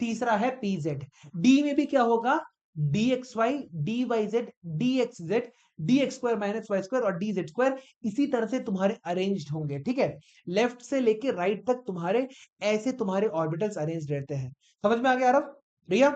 तीसरा है pz। d में भी क्या होगा, dxy, dyz, dxz, dx square minus Y square और dz स्क्वायर, इसी तरह से तुम्हारे अरेंज्ड होंगे। ठीक है, लेफ्ट से लेके राइट तक तुम्हारे ऐसे तुम्हारे ऑर्बिटल्स अरेंज्ड रहते हैं। समझ में आ गया आरव, रिया,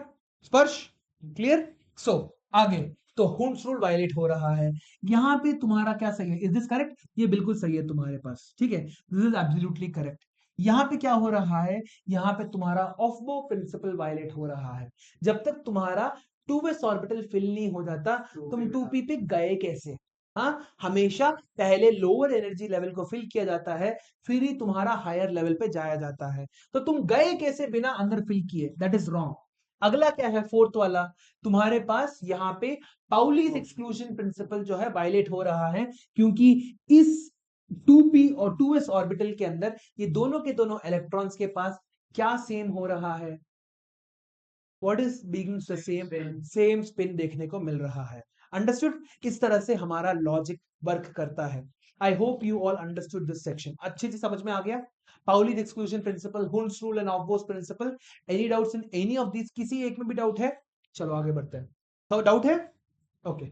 स्पर्श, क्लियर। सो आगे, तो हुंड्स रूल वायलेट हो रहा है। यहाँ पे तुम्हारा क्या सही है, इज दिस करेक्ट, ये बिल्कुल सही है तुम्हारे पास, ठीक है, दिस इज एब्सोल्युटली करेक्ट। यहाँ पे क्या हो रहा है, यहाँ पे तुम्हारा ऑफबो प्रिंसिपल वायलेट हो रहा है। जब तक तुम्हारा 2s ऑर्बिटल फिल नहीं हो जाता, तुम 2p पे गए कैसे। हाँ, हमेशा पहले लोअर एनर्जी लेवल को फिल किया जाता है, फिर ही तुम्हारा हायर लेवल पे जाया जाता है। तो तुम गए कैसे बिना अंदर फिल किए, दैट इज रॉन्ग। अगला क्या है, फोर्थ वाला, तुम्हारे पास यहाँ पे पाउलीज एक्सक्लूजन प्रिंसिपल जो है वायलेट हो रहा है, क्योंकि इस 2p और 2s ऑर्बिटल के अंदर ये दोनों के दोनों इलेक्ट्रॉन्स के पास क्या सेम हो रहा है, what is being the same spin देखने को मिल रहा है। अंडरस्टूड, इस तरह से हमारा लॉजिक वर्क करता है। I hope you all understood this section, अच्छे से समझ में आ गया। Pauli's exclusion principle, Hund's rule and aufbau principle, any doubts in any of this, किसी एक में भी डाउट है, चलो आगे बढ़ते हैं। तो डाउट है, ओके।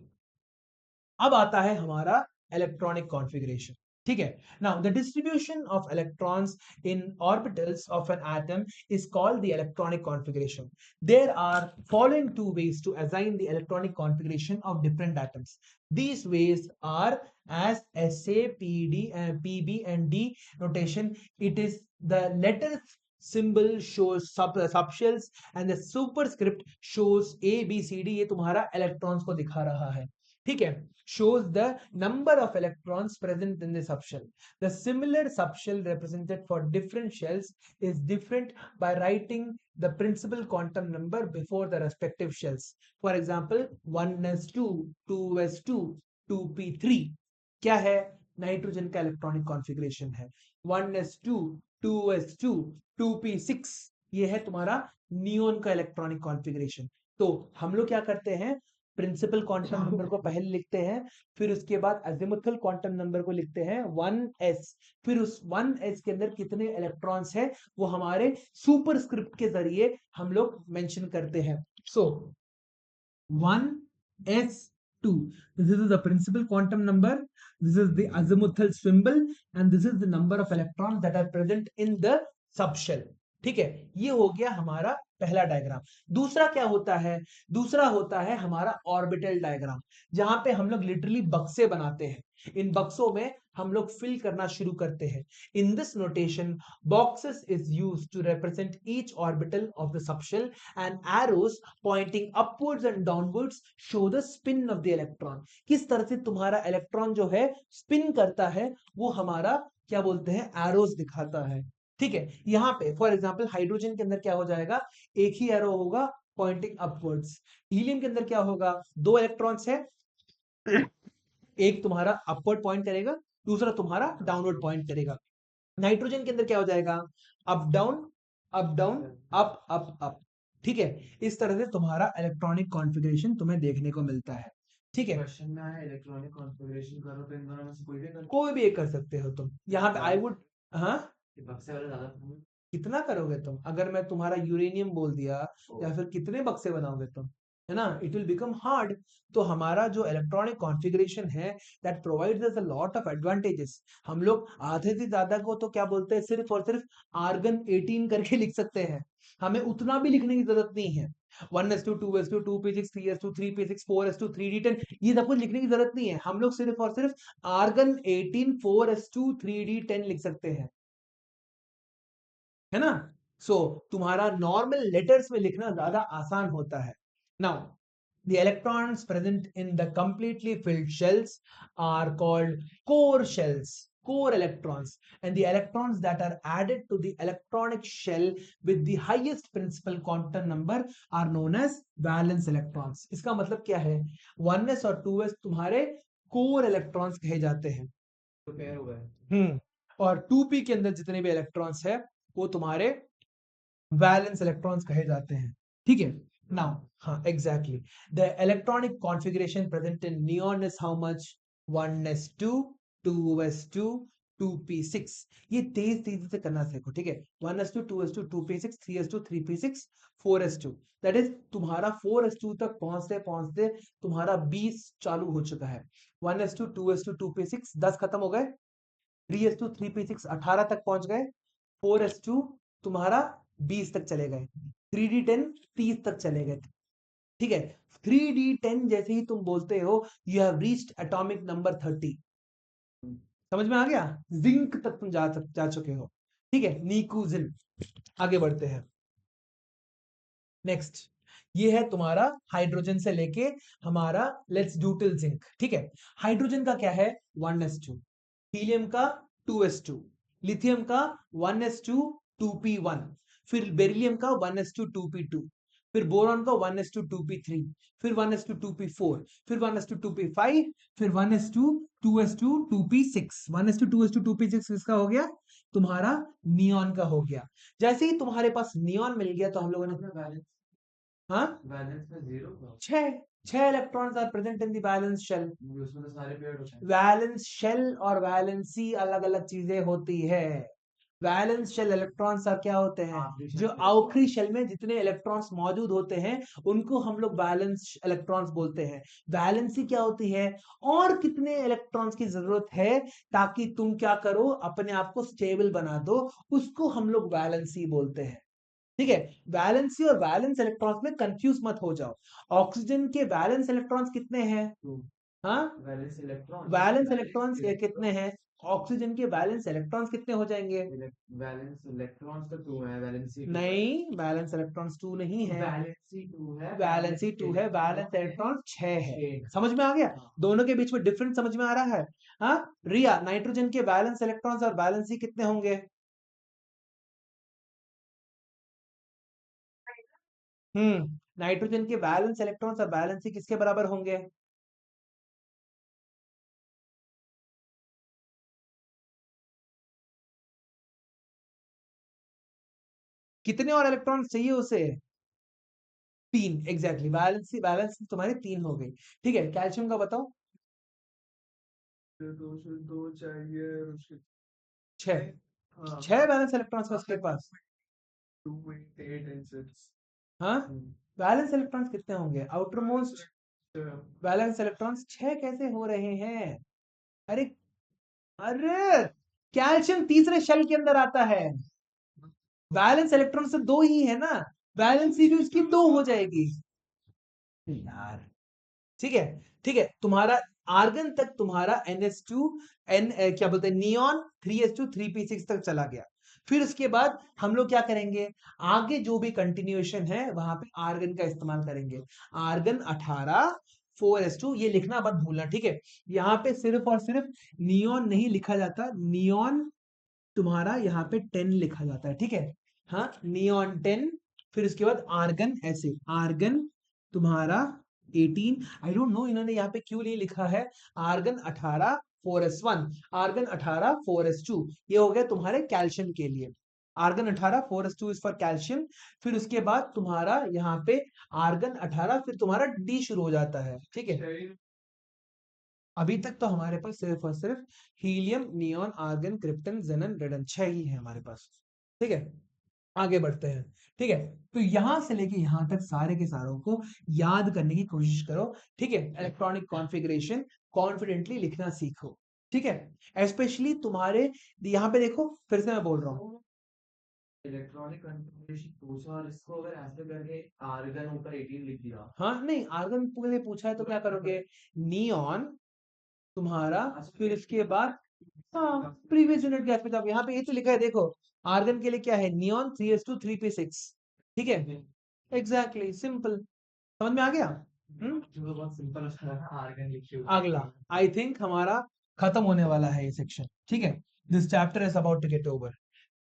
अब आता है हमारा इलेक्ट्रॉनिक कॉन्फ़िगरेशन। ठीक है, now the distribution of electrons in orbitals of an atom is called the electronic configuration. There are following two ways to assign the electronic configuration of different atoms. These ways are as SA, PD, PB and D notation. It is the letter symbol shows subshells and the superscript shows A, B, C, D. ये तुम्हारा electrons को दिखा रहा है। ठीक है, shows the number of electrons present in the subshell. The similar subshell represented for different shells is different by writing the principal quantum number before the respective shells. For example, 1s2, 2s2, 2p3 क्या है? Nitrogen का electronic configuration है। 1s2, 2s2, 2p6 ये है तुम्हारा neon का electronic configuration. तो हम लोग क्या करते हैं, प्रिंसिपल क्वांटम नंबर को पहले लिखते हैं, फिर उसके बाद अजीमुथल क्वांटम नंबर को लिखते हैं 1s, फिर उस 1s के अंदर कितने इलेक्ट्रॉन्स है वो हमारे सुपरस्क्रिप्ट के जरिए हम लोग मेंशन करते हैं। सो 1s2, this is the principal quantum number, this is the azimuthal symbol, and this is the number of electrons that are present in the subshell. ठीक है, ये हो गया हमारा पहला डायग्राम। दूसरा क्या होता है? दूसरा होता है हमारा ऑर्बिटल डायग्राम, जहां पे हम लोग लिटरली बक्से बनाते हैं। इन बक्सों में हम लोग फिल करना शुरू करते हैं। In this notation, boxes is used to represent each orbital of the subshell, and arrows pointing upwards and downwards show the spin of the electron. किस तरह से तुम्हारा इलेक्ट्रॉन जो है स्पिन करता है वो हमारा क्या बोलते हैं, एरोस दिखाता है। ठीक है, यहाँ पे फॉर एग्जांपल हाइड्रोजन के अंदर क्या हो जाएगा, एक ही एरो होगा पॉइंटिंग अपवर्ड्स। हीलियम के अंदर क्या होगा, दो इलेक्ट्रॉन्स है, एक तुम्हारा अपवर्ड पॉइंट करेगा, दूसरा तुम्हारा डाउनवर्ड पॉइंट करेगा। नाइट्रोजन के अंदर क्या हो जाएगा, up down, up down, up up up. ठीक है, इस तरह से तुम्हारा इलेक्ट्रॉनिक कॉन्फ़िगरेशन तुम्हें देखने को मिलता है। ठीक है, क्वेश्चन में आया इलेक्ट्रॉनिक कॉन्फ़िगरेशन करो तो इन दोनों में से कोई भी एक कर सकते हो तुम। यहाँ पे आई वुड, हाँ बक्से वाले ज्यादा कितना करोगे तुम, अगर मैं तुम्हारा यूरेनियम बोल दिया या फिर कितने बक्से बनाओगे तुम, है ना, इट विल बिकम हार्ड। तो हमारा जो इलेक्ट्रॉनिक कॉन्फ़िगरेशन है that provides us a lot of advantages. हम लोग आधे से ज्यादा को तो क्या बोलते हैं, सिर्फ और सिर्फ आर्गन 18 करके लिख सकते हैं, हमें उतना भी लिखने की जरूरत नहीं है। 1s2, 2s2, 2p6, 3s2, 3p6, 4s2, 3d10 ये सब कुछ लिखने की जरूरत नहीं है। हम लोग सिर्फ और सिर्फ आर्गन 18, 4s2, 3d10 लिख सकते हैं, है ना। सो तुम्हारा नॉर्मल लेटर्स में लिखना ज्यादा आसान होता है। Now the electrons present in the completely filled shells are called core shells, core electrons, and the electrons that are added to the electronic shell with the highest principal quantum number are known as valence electrons. इसका मतलब क्या है, 1s और 2s तुम्हारे core electrons कहे जाते हैं, तो पेयर हुआ है। और 2p के अंदर जितने भी इलेक्ट्रॉन्स है वो तुम्हारे वैलेंस इलेक्ट्रॉन्स कहे जाते हैं। ठीक है, नाउ हाँ exactly, the electronic configuration present in neon is how much, 1s2, 2s2, 2p6। ये तेज तेजी से करना सीखो, ठीक है। 1s2, 2s2, 2p6, 3s2, 3p6, 4s2, that is तुम्हारा 4s2 तक पहुंचते पहुंचते तुम्हारा 20 चालू हो चुका है। 1s2, 2s2, 2p6 10 खत्म हो गए, 3s2, 3p6 18 तक पहुंच गए, 4s2 तुम्हारा 20 तक चले गए, 3d10 30 तक चले गए। ठीक है, 3d10 जैसे ही तुम बोलते हो you have reached atomic number 30। समझ में आ गया, जिंक तक तुम जा चुके हो। ठीक है, नीकूजिन। आगे बढ़ते हैं, नेक्स्ट ये है तुम्हारा हाइड्रोजन से लेके हमारा लेट्स डू टिल जिंक। ठीक है, हाइड्रोजन का क्या है, 1s2, हीलियम का 2s2, लिथियम का 1s2, 2p1, फिर बेरिलियम का 1s2, 2p2, फिर बोरॉन का 1s2, 2p3, फिर 1s2, 2p4, फिर 1s2, 2p5, फिर 1s2, 2s2, 2p6। 1s2, 2s2, 2p6 किसका हो गया, तुम्हारा नियॉन का हो गया। जैसे ही तुम्हारे पास नियॉन मिल गया तो हम लोगों ने हाँ बैलेंस में जीरो छह electrons are present in the valence shell. उसमें तो सारे पेयर होते हैं। वैलेंस शेल और वैलेंसी अलग अलग चीजें होती है। वैलेंस शेल इलेक्ट्रॉन्स और क्या होते हैं, जो आखिरी शेल में जितने इलेक्ट्रॉन्स मौजूद होते हैं उनको हम लोग वैलेंस इलेक्ट्रॉन्स बोलते हैं। वैलेंसी क्या होती है, और कितने इलेक्ट्रॉन्स की जरूरत है ताकि तुम क्या करो, अपने आप को स्टेबल बना दो, उसको हम लोग वैलेंसी बोलते हैं। ठीक है, वैलेंसी और वैलेंस इलेक्ट्रॉन्स में कंफ्यूज मत हो जाओ। ऑक्सीजन के वैलेंस इलेक्ट्रॉन्स कितने हैं, हाँ वैलेंस इलेक्ट्रॉन वैलेंस इलेक्ट्रॉन्स कितने हैं, ऑक्सीजन के वैलेंस इलेक्ट्रॉन्स कितने हो जाएंगे? बैलेंस इलेक्ट्रॉन्स तो 2 है, वैलेंसी नहीं, वैलेंस इलेक्ट्रॉन्स 2 नहीं है, वैलेंसी 2 है, वैलेंसी 2 है, वैलेंस इलेक्ट्रॉन 6 है। समझ में आ गया? हाँ। दोनों के बीच में डिफरेंस समझ में आ रहा है? हाँ रिया, नाइट्रोजन के वैलेंस इलेक्ट्रॉन्स और वैलेंसी कितने होंगे? नाइट्रोजन के वैलेंस इलेक्ट्रॉन्स और वैलेंसी किसके बराबर होंगे? कितने और इलेक्ट्रॉन चाहिए उसे? 3, एग्जैक्टली। वैलेंसी वैलेंसी तुम्हारी 3 हो गई। ठीक है, कैल्शियम का बताओ। दो से दो चाहिए और उसके 6, हाँ 6 वैलेंस इलेक्ट्रॉन्स है उसके पास। 2 8 and 6 हाँ, वैलेंस इलेक्ट्रॉन्स कितने होंगे? आउटर मोस्ट वैलेंस इलेक्ट्रॉन्स 6 कैसे हो रहे हैं? अरे अरे, कैल्शियम तीसरे शेल के अंदर आता है, वैलेंस इलेक्ट्रॉन से 2 ही है ना, वैलेंसी भी उसकी 2 हो जाएगी यार। ठीक है, ठीक है, तुम्हारा आर्गन तक तुम्हारा NH2 क्या बोलते हैं, नियॉन 3s2 3p6 तक चला गया। फिर उसके बाद हम लोग क्या करेंगे, आगे जो भी कंटिन्यूएशन है वहां पे आर्गन का इस्तेमाल करेंगे। आर्गन 18 4s2, ये लिखना मत भूलना, ठीक है? यहाँ पे सिर्फ और सिर्फ नियॉन नहीं लिखा जाता, नियॉन तुम्हारा यहाँ पे 10 लिखा जाता है, ठीक है? हाँ, नियॉन 10, फिर उसके बाद आर्गन, ऐसे आर्गन तुम्हारा 18। आई डोंट नो इन्होंने यहाँ पे क्यों नहीं लिखा है आर्गन 18 4s1, आर्गन 18 4s2, ये हो गया तुम्हारे कैल्शियम के लिए। Argon 18 4s2 is for calcium. फिर उसके बाद तुम्हारा यहाँ पे आर्गन 18, फिर तुम्हारा डी शुरू हो जाता है, ठीक है? अभी तक तो हमारे पास सिर्फ और सिर्फ helium, neon, argon, krypton, xenon, रेडन 6 ही है हमारे पास, ठीक है? आगे बढ़ते हैं, ठीक है? तो यहां से लेके यहां तक सारे के सारों को याद करने की कोशिश करो, ठीक है? इलेक्ट्रॉनिक कॉन्फ़िगरेशन कॉन्फिडेंटली लिखना सीखो, ठीक है? स्पेशली तुम्हारे यहाँ पे देखो, फिर से मैं बोल रहा हूँ, इलेक्ट्रॉनिक कॉन्फ़िगरेशन पूछा और इसको अगर ऐसे करके आर्गन ऊपर 18 लिख दिया। हाँ नहीं, आर्गन के पूछा है तो क्या करोगे, नियॉन तुम्हारा, फिर इसके बाद हाँ प्रीवियस यूनिट गैस पे जाओ, यहाँ पे ये तो लिखा है देखो, आर्गन के लिए क्या है, नियॉन 3s2 3p6, ठीक है? एग्जैक्टली, सिंपल, समझ में आ गया? जो बहुत सिंपल था आर्गन लिख के अगला आई थिंक हमारा खत्म होने वाला है ये सेक्शन, ठीक है? This chapter is about to get over.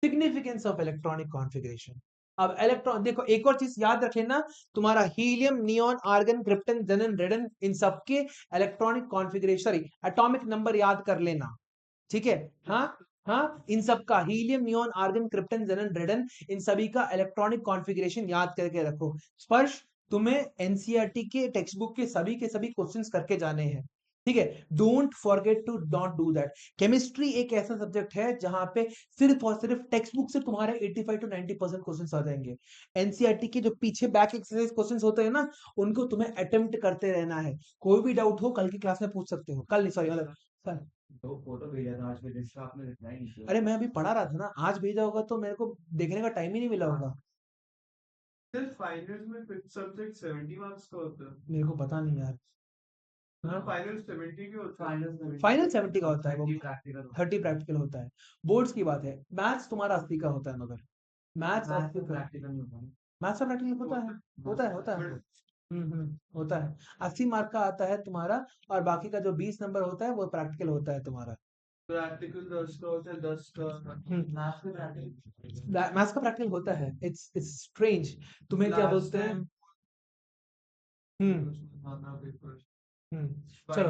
Significance of electronic configuration. अब इलेक्ट्रॉन देखो, एक और चीज याद रख लेना, तुम्हारा helium, neon, argon, krypton, xenon, radon, इन सबके electronic configuration, sorry atomic number याद कर लेना, ठीक है? हाँ हाँ, इन सब का helium, neon, argon, krypton, xenon, radon, इन सभी का इलेक्ट्रॉनिक कॉन्फ़िगरेशन याद करके रखो। स्पर्श, तुम्हें एनसीईआरटी के टेक्स्ट बुक के सभी क्वेश्चंस करके जाने हैं, ठीक है? Don't forget to don't do that. Chemistry एक ऐसा सब्जेक्ट है जहां पे सिर्फ और सिर्फ टेक्स्ट बुक से तुम्हारे 85 टू 90% क्वेश्चंस आ जाएंगे। एनसीईआरटी के जो पीछे बैक एक्सरसाइज क्वेश्चंस होते हैं ना, उनको तुम्हें अटेम्प्ट करते रहना है। कोई भी डाउट हो कल की क्लास में पूछ सकते हो, कल नहीं, सॉरी मतलब सर। दो फोटो भेजा था आज के जिसका आपने रिप्लाई नहीं किया। अरे मैं अभी पढ़ा रहा था ना, आज भेजा होगा तो मेरे को देखने का टाइम ही नहीं मिला होगा। सिर्फ फाइनल में फिफ्थ सब्जेक्ट 70 मार्क्स का होता है। मेरे को पता नहीं यार। हाँ, फाइनल 70 के होता है। फाइनल 70 का होता है, वो 30 प्रैक्टिकल 30 प्रैक्टिकल होता है। बोर्ड्स की बात है, मैथ्स तुम्हारा 80 का होता है, मगर मैथ्स 80 का, प्रैक्टिकल नहीं होता है। मैथ्स का प्रैक्टिकल होता है, होता है। होता है। 80 मार्क का आता है तुम्हारा, और बाकी का जो 20 नंबर होता है वो प्रैक्टिकल होता है तुम्हारा। प्रैक्टिकल 10 का होता है, 10 का मैथ्स का प्रैक्टिकल होता है, इट्स स्ट्रेंज। तुम्हें क्या बोलते हैं? चलो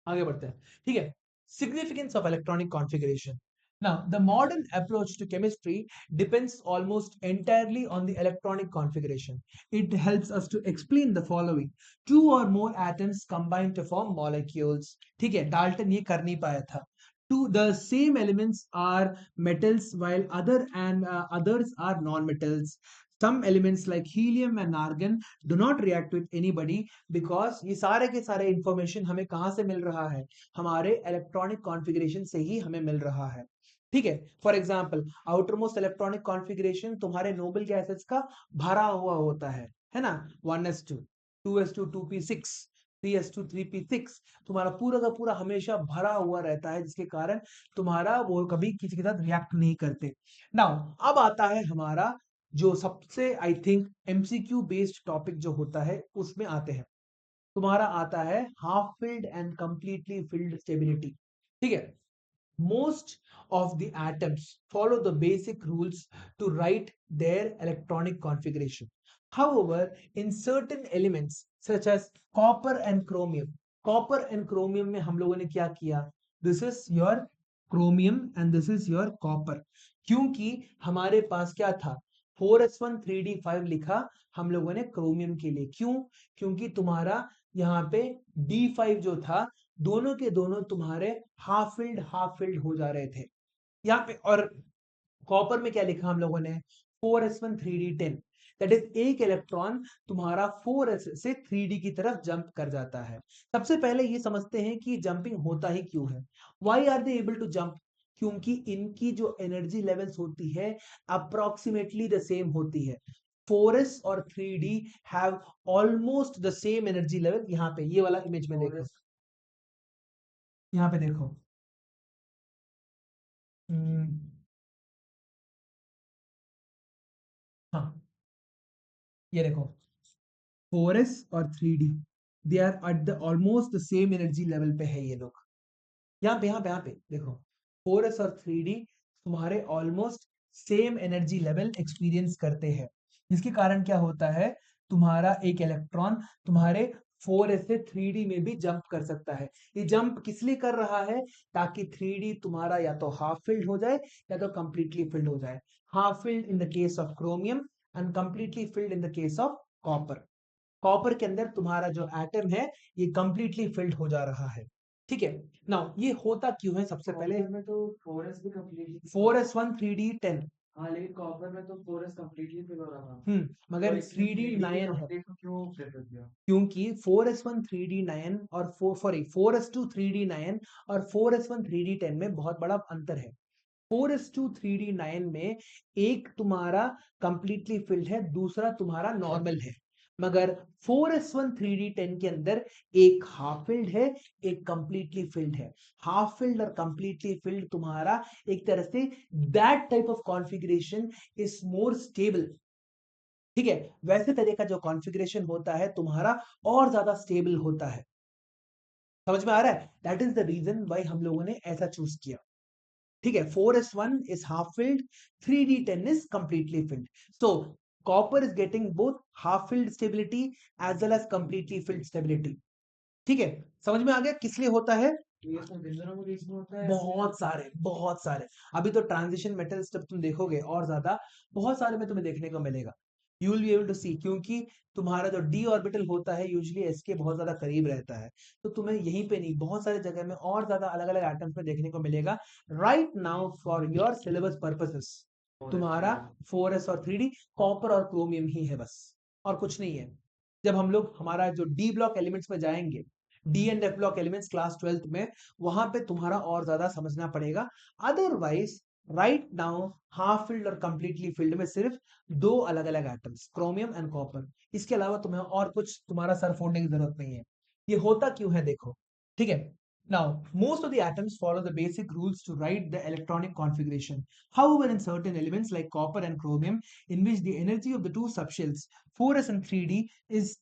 आगे बढ़ते हैं, ठीक है? Significance of electronic configuration. Now, the modern approach to chemistry depends almost entirely on the electronic configuration. It helps us to explain the following: two or more atoms combine to form molecules. ठीक है, Dalton ये कर नहीं पाया था। Two the same elements are metals while others are non-metals. Some elements like helium and argon do not react with anybody because ये सारे के सारे इंफॉर्मेशन हमें कहाँ से मिल रहा है, हमारे इलेक्ट्रॉनिक कॉन्फ़िगरेशन से ही हमें मिल रहा है, ठीक है? For example, outer most electronic configuration तुम्हारे नोबल गैसेस का भरा हुआ होता है ना, 1s2 2s2 2p6 3s2 3p6 तुम्हारा पूरा का पूरा हमेशा भरा हुआ रहता है, जिसके कारण तुम्हारा वो कभी किसी के साथ रिएक्ट नहीं करते। नाउ अब आता है हमारा जो सबसे I think MCQ based topic जो होता है, उसमें आते हैं। तुम्हारा आता है half filled and completely filled stability. ठीक है, most of the atoms follow the basic rules to write their electronic configuration. However, in certain elements such as copper and chromium में हम लोगों ने क्या किया? This is your chromium and this is your copper. क्योंकि हमारे पास क्या था? 4s1 3d5 लिखा हम लोगों ने क्रोमियम के लिए। क्यों? क्योंकि तुम्हारा यहाँ पे d5 जो था, दोनों के दोनों तुम्हारे हाफ फिल्ड हो जा रहे थे यहाँ पे। और कॉपर में क्या लिखा हम लोगों ने? 4s1 3d10, दैट इज एक इलेक्ट्रॉन तुम्हारा 4s से 3d की तरफ जंप कर जाता है। सबसे पहले ये समझते हैं कि जंपिंग होता ही क्यों है। Why are they able to jump? क्योंकि इनकी जो एनर्जी लेवल्स होती है अप्रोक्सीमेटली द सेम होती है। 4s और 3d have almost the same energy level. यहाँ पे ये वाला इमेज में देखो, यहाँ पे देखो। हाँ, ये देखो 4s और 3d they are at the almost the same energy level पे है ये लोग। यहाँ पे देखो 4s और 3d तुम्हारे almost same energy level experience करते हैं, जिसके कारण क्या होता है, तुम्हारा एक इलेक्ट्रॉन तुम्हारे 4s से 3d में भी जंप कर सकता है। ये जंप किस लिए कर रहा है? ताकि 3d तुम्हारा या तो हाफ फिल्ड हो जाए या तो कंप्लीटली फिल्ड हो जाए। Half filled in the case of chromium and completely filled in the case of copper. Copper के अंदर तुम्हारा जो एटम है ये कंप्लीटली फिल्ड हो जा रहा है। ठीक है, नाउ ये होता क्यों है? सबसे पहले कॉपर में तो 4s भी कंप्लीटली 4s1 3d10, हाँ, लेकिन कॉपर में तो 4s कंप्लीटली फिल हो रहा था। मगर तो इसने 3d9 है, कंप्लीट को क्यों प्रेफर किया? क्योंकि 4s1 3d9 और 4s2 3d9 और 4s1 3d10 में बहुत बड़ा अंतर है। 4s2 3d9 में एक तुम्हारा कंप्लीटली फिल्ड है, दूसरा तुम्हारा नॉर्मल है। मगर 4s1 3d10 के अंदर एक हाफ फिल्ड है, एक कंप्लीटली फिल्ड है। हाफ फिल्ड और कंप्लीटली फिल्ड तुम्हारा एक तरह say that type of configuration is more stable. ठीक है, वैसे तरह का जो कॉन्फ़िगरेशन होता है तुम्हारा और ज्यादा स्टेबल होता है। समझ में आ रहा है? That is the reason why हम लोगों ने ऐसा चूज किया। ठीक है, 4s1 is half filled, 3d10 is completely filled. So copper is getting both half filled stability as well as completely filled stability. ठीक है, समझ में आ गया किस लिए होता है? तो ये सब विंडो में रीजन होता है। बहुत सारे अभी तो ट्रांजिशन मेटल्स जब तुम देखोगे और ज्यादा बहुत सारे में तुम्हें देखने को मिलेगा। You will be able to see, क्योंकि तुम्हारा जो डी ऑर्बिटल होता है यूजुअली एस के बहुत ज्यादा करीब रहता है, तो तुम्हें यहीं पे नहीं बहुत सारे जगह में और ज्यादा अलग अलग एटम्स में देखने को मिलेगा। Right now for your syllabus purposes तुम्हारा 4s और 3d कॉपर और क्रोमियम ही है बस, और कुछ नहीं है। जब हम लोग हमारा जो डी ब्लॉक एलिमेंट्स में जाएंगे, D and F block elements class 12th में, वहां पे तुम्हारा और ज्यादा समझना पड़ेगा। Otherwise right now half filled और कंप्लीटली फिल्ड में सिर्फ दो अलग अलग एटम्स, क्रोमियम एंड कॉपर। इसके अलावा तुम्हें और कुछ तुम्हारा सर फोड़ने की जरूरत नहीं है। ये होता क्यों है देखो। ठीक है, now most of the atoms follow the basic rules to write the electronic configuration. However, in certain elements like copper and chromium, in which the energy of the two subshells 4s and 3d is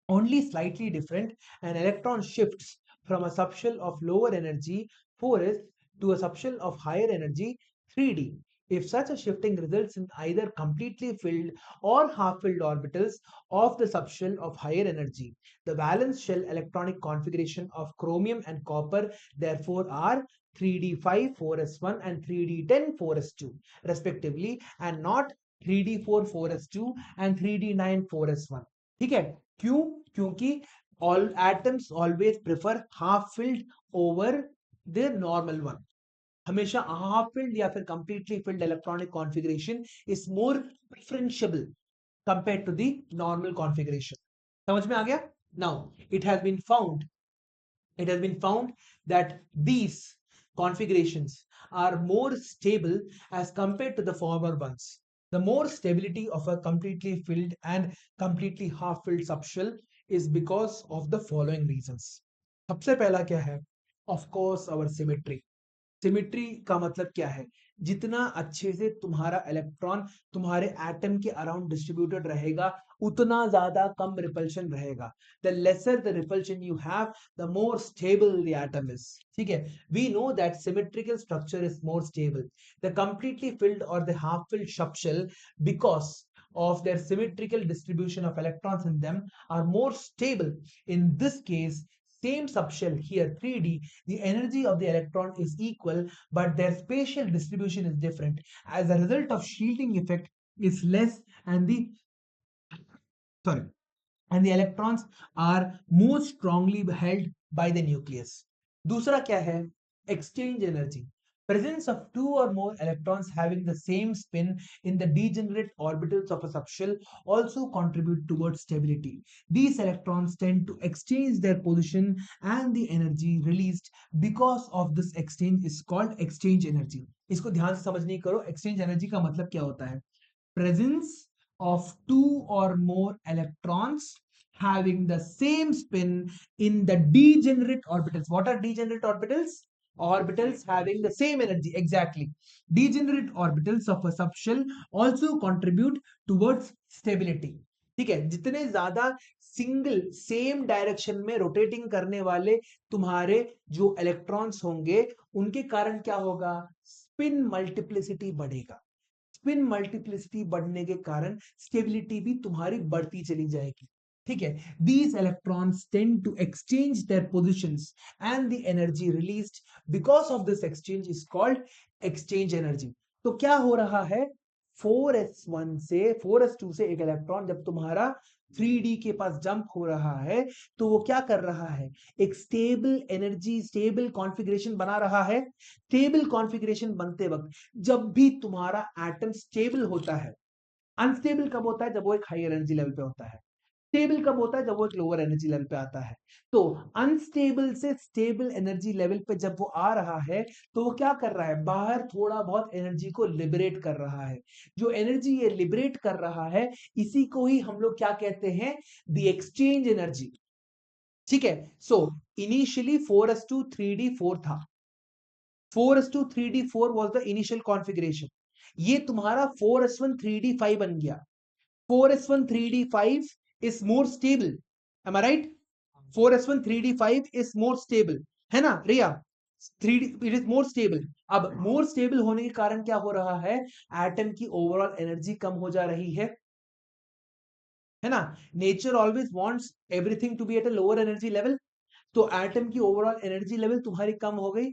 only slightly different, an electron shifts from a subshell of lower energy 4s to a subshell of higher energy 3d. If such a shifting results in either completely filled or half-filled orbitals of the subshell of higher energy, the valence shell electronic configuration of chromium and copper therefore are 3d5 4s1 and 3d10 4s2 respectively, and not 3d4 4s2 and 3d9 4s1. ठीक है, क्यों? क्योंकि all atoms always prefer half filled over their normal one. हमेशा half filled या फिर completely filled electronic configuration is more preferential compared to the normal configuration. समझ में आ गया? Now it has been found that these configurations are more stable as compared to the former ones. The more stability of a completely filled and completely half filled subshell is because of the following reasons. सबसे पहला क्या है? Of course our symmetry. Symmetry का मतलब क्या है? जितना अच्छे से तुम्हारा इलेक्ट्रॉन तुम्हारे एटम के अराउंड डिस्ट्रीब्यूटेड रहेगा, उतना ज्यादा कम रिपल्शन रहेगा. The lesser the repulsion you have, the more stable the atom is. ठीक है, we know that symmetrical structure is more stable. The completely filled और the half filled subshell, because of their symmetrical distribution of electrons in them, are more stable. In this case, same subshell here 3D, the energy of the electron is equal, but their spatial distribution is different. As a result of shielding effect is less, and the electrons are more strongly held by the nucleus. दूसरा क्या है? Exchange energy. Presence of two or more electrons having the same spin in the degenerate orbitals of a subshell also contribute towards stability. These electrons tend to exchange their position, and the energy released because of this exchange is called exchange energy. इसको ध्यान से समझने की करो. exchange energy का मतलब क्या होता है? Presence of two or more electrons having the same spin in the degenerate orbitals. What are degenerate orbitals? Orbitals having the same energy. Exactly. Degenerate orbitals of a subshell also contribute towards stability. ठीक है, जितने ज्यादा single same direction में rotating करने वाले तुम्हारे जो electrons होंगे, उनके कारण क्या होगा? स्पिन मल्टीप्लिसिटी बढ़ेगा. स्पिन मल्टीप्लिसिटी बढ़ने के कारण स्टेबिलिटी भी तुम्हारी बढ़ती चली जाएगी. ठीक है, these electrons tend to exchange their positions, and the energy released because of this exchange is called exchange energy. तो क्या हो रहा है? 4s1 से 4s2 से एक इलेक्ट्रॉन जब तुम्हारा 3D के पास जंप हो रहा है, तो वो क्या कर रहा है? एक स्टेबल एनर्जी, स्टेबल कॉन्फ़िगरेशन बना रहा है. स्टेबल कॉन्फ़िगरेशन बनते वक्त जब भी तुम्हारा एटम स्टेबल होता है, अनस्टेबल कब होता है? जब वो एक हाई एनर्जी लेवल पे होता है. स्टेबल कब होता है? जब वो एक लोअर एनर्जी लेवल पे आता है. तो अनस्टेबल से स्टेबल एनर्जी लेवल पे जब वो आ रहा है, तो वो क्या कर रहा है? बाहर थोड़ा बहुत एनर्जी को लिबरेट कर रहा है. जो एनर्जी ये लिबरेट कर रहा है, इसी को ही हम लोग क्या कहते हैं? The exchange energy. ठीक है, सो इनिशियली 4s2 3d4 था. 4s2 3d4 was the initial configuration. ये तुम्हारा 4s1 3d5 बन गया. 4s1 3d5 is more stable. Am I right? 4s1 3d5 is more stable. है ना रिया? 3d it is more stable. अब more stable होने के कारण क्या हो रहा है? एटम की ओवरऑल एनर्जी कम हो जा रही है ना? Nature always wants everything to be at a lower energy level. तो एटम की ओवरऑल एनर्जी लेवल तुम्हारी कम हो गई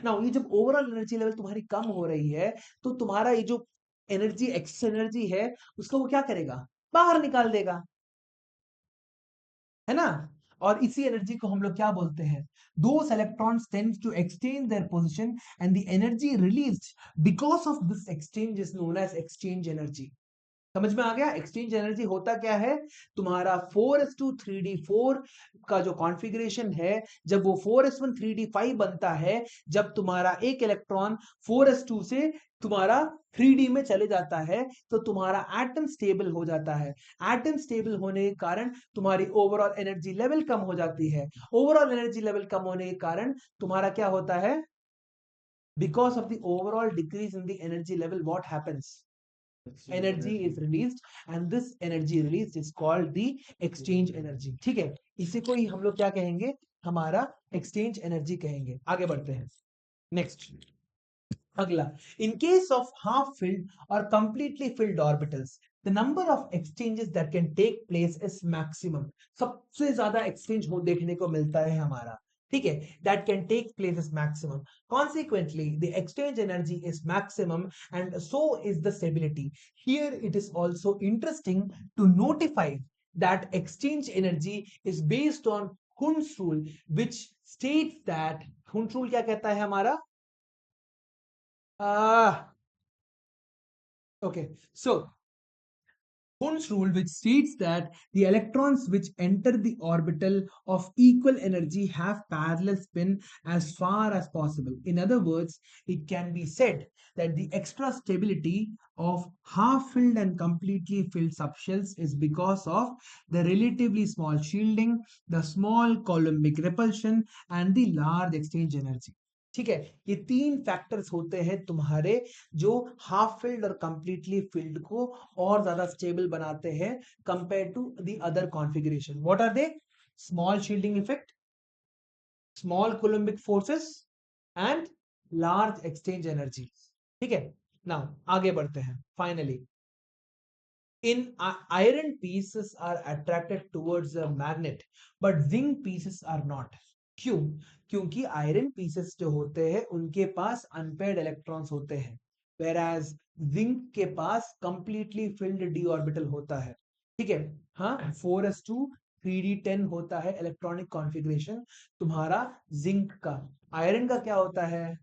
ना. ये जब ओवरऑल एनर्जी लेवल तुम्हारी कम हो रही है, तो तुम्हारा ये जो एनर्जी, एक्सेस एनर्जी है, उसको वो क्या करेगा? बाहर निकाल देगा, है ना? और इसी एनर्जी को हम लोग क्या बोलते हैं? Those electrons tend to exchange their position, and the energy released because of this exchange is known as exchange energy. समझ में आ गया? एक्सचेंज एनर्जी होता क्या है? तुम्हारा 4s2 3d4 का जो कॉन्फ़िगरेशन है, जब वो 4s1 3d5 बनता है, जब तुम्हारा एक इलेक्ट्रॉन 4s2 से तुम्हारा 3d में चले जाता है, तो तुम्हारा एटम स्टेबल हो जाता है. एटम स्टेबल होने के कारण तुम्हारी ओवरऑल एनर्जी लेवल कम हो जाती है. ओवरऑल एनर्जी लेवल कम होने के कारण तुम्हारा क्या होता है? Because of the overall decrease in the energy level, what happens? energy is released, and this energy released is called the exchange energy. ठीक है, इसी को ही हम लोग क्या कहेंगे? हमारा exchange energy कहेंगे. आगे बढ़ते हैं. नेक्स्ट, अगला, in case of half filled or completely filled orbitals, the number of exchanges that can take place is maximum. सबसे ज्यादा exchange हो देखने को मिलता है हमारा. ठीक है, that can take place is maximum. Consequently, the exchange energy is maximum, and so is the stability. Here it is also interesting to notify that exchange energy is based on Hund's rule, which states that Hund's rule क्या कहता है हमारा? Okay, so Bound's rule, which states that the electrons which enter the orbital of equal energy have parallel spin as far as possible. In other words, it can be said that the extra stability of half-filled and completely filled subshells is because of the relatively small shielding, the small coulombic repulsion, and the large exchange energy. ठीक है, ये तीन factors होते हैं तुम्हारे जो half filled और completely filled को और ज्यादा स्टेबल बनाते हैं compare to the other configuration. What are they? Small shielding effect, small coulombic forces and large exchange energy. ठीक है, नाउ आगे बढ़ते हैं. Finally in iron pieces are attracted towards a magnet but zinc pieces are not. क्यों? क्योंकि iron pieces जो होते हैं उनके पास अनपेयर्ड इलेक्ट्रॉन्स होते हैं, whereas जिंक के पास कंप्लीटली फिल्ड डी ऑर्बिटल होता है. ठीक है, हाँ, 4s2 3d10 होता है इलेक्ट्रॉनिक कॉन्फ़िगरेशन तुम्हारा जिंक का. आयरन का क्या होता है?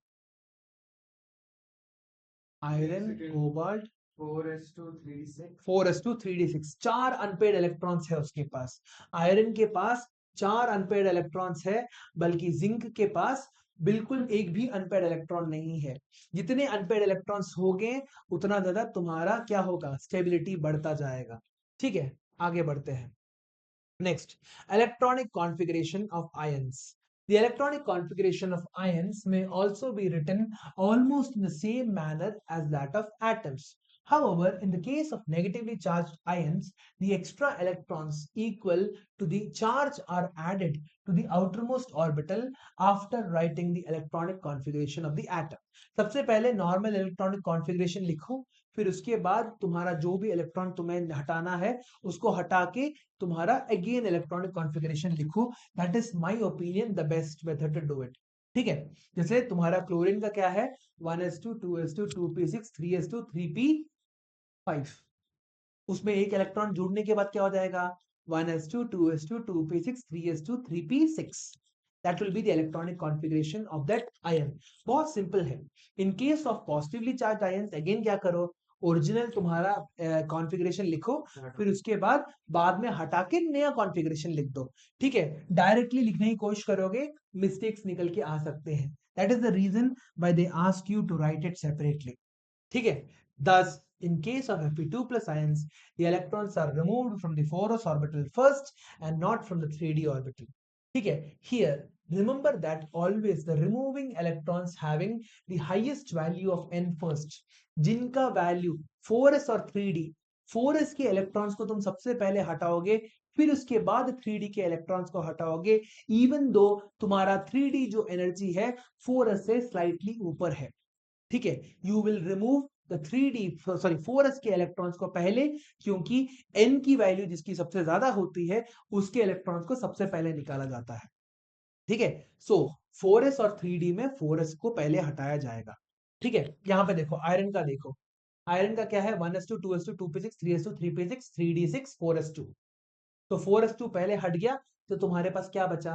Iron, cobalt, 4s2 3d6 4s2 3d6 चार अनपेड इलेक्ट्रॉन्स है उसके पास. आयरन के पास चार अनपेड इलेक्ट्रॉन्स है, बल्कि जिंक के पास बिल्कुल एक भी अनपेड इलेक्ट्रॉन नहीं है. जितने अनपेड इलेक्ट्रॉन्स होंगे उतना ज्यादा तुम्हारा क्या होगा? स्टेबिलिटी बढ़ता जाएगा. ठीक है, आगे बढ़ते हैं. Next, electronic configuration of ions. The electronic configuration of ions may also be written almost in the same manner as that of atoms. However, in the case of negatively charged ions, the extra electrons equal to the charge are added to the outermost orbital after writing the electronic configuration of the atom. सबसे पहले normal electronic configuration लिखो, फिर उसके बाद तुम्हारा जो भी electron तुम्हें हटाना है उसको हटा के तुम्हारा अगेन इलेक्ट्रॉनिक कॉन्फ़िगरेशन लिखो. That is my opinion the best method to do it. ठीक है, जैसे तुम्हारा क्लोरीन का क्या है? 1s2 2s2 2p6 3s2 3p5. उसमें एक इलेक्ट्रॉन जुड़ने के बाद क्या हो जाएगा? 1s2 2s2 2p6 3s2 3p6. That will be the electronic configuration of that ion. बहुत सिंपल है. In case of positively charged ions, again क्या करो? ओरिजिनल तुम्हारा कॉन्फ़िगरेशन लिखो, फिर उसके बाद में हटा के नया कॉन्फ़िगरेशन लिख दो. ठीक है, डायरेक्टली लिखने की कोशिश करोगे मिस्टेक्स निकल के आ सकते हैं. That is the reason why they ask you to write it separately. ठीक है, thus in case of Fe2 plus ions, the electrons are removed from the 4s orbital first and not from the 3d orbital. ठीक है, here remember that always the removing electrons having the highest value of n first, जिनका value 4s और 3d, 4s के electrons को तुम सबसे पहले हटाओगे, फिर उसके बाद 3d के इलेक्ट्रॉन्स को हटाओगे, इवन दो तुम्हारा 3d जो एनर्जी है 4s से स्लाइटली ऊपर है. ठीक है, you will remove the 4s के इलेक्ट्रॉन्स को पहले, क्योंकि n की वैल्यू जिसकी सबसे ज्यादा होती है उसके इलेक्ट्रॉन्स को सबसे पहले निकाला जाता है. ठीक है, सो 4s और 3d में 4s को पहले हटाया जाएगा. ठीक है, यहां पे देखो आयरन का, देखो आयरन का क्या है? 1s2 2s2 2p6 3s2 3p6 3d6 4s2. तो 4s2 पहले हट गया तो तुम्हारे पास क्या बचा?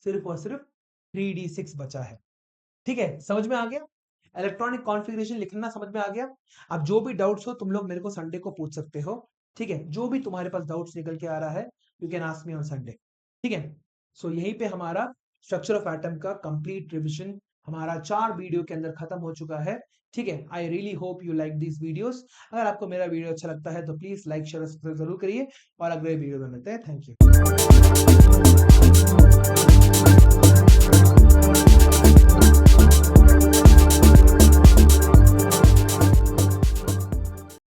सिर्फ और सिर्फ 3d6 बचा है. ठीक है, समझ में आ गया? इलेक्ट्रॉनिक कॉन्फ़िगरेशन लिखना समझ में आ गया? अब जो भी डाउट्स हो तुम लोग मेरे को संडे को पूछ सकते हो. ठीक है, जो भी तुम्हारे पास डाउट्स निकल के आ रहा है you can ask me on Sunday. ठीक है, सो यहीं पे हमारा स्ट्रक्चर ऑफ एटम का कंप्लीट रिविजन हमारा 4 वीडियो के अंदर खत्म हो चुका है. ठीक है, I really hope you like this videos. अगर आपको मेरा वीडियो अच्छा लगता है तो प्लीज लाइक शेयर सब्सक्राइब जरूर करिए और अगले वीडियो में मिलते हैं. Thank you.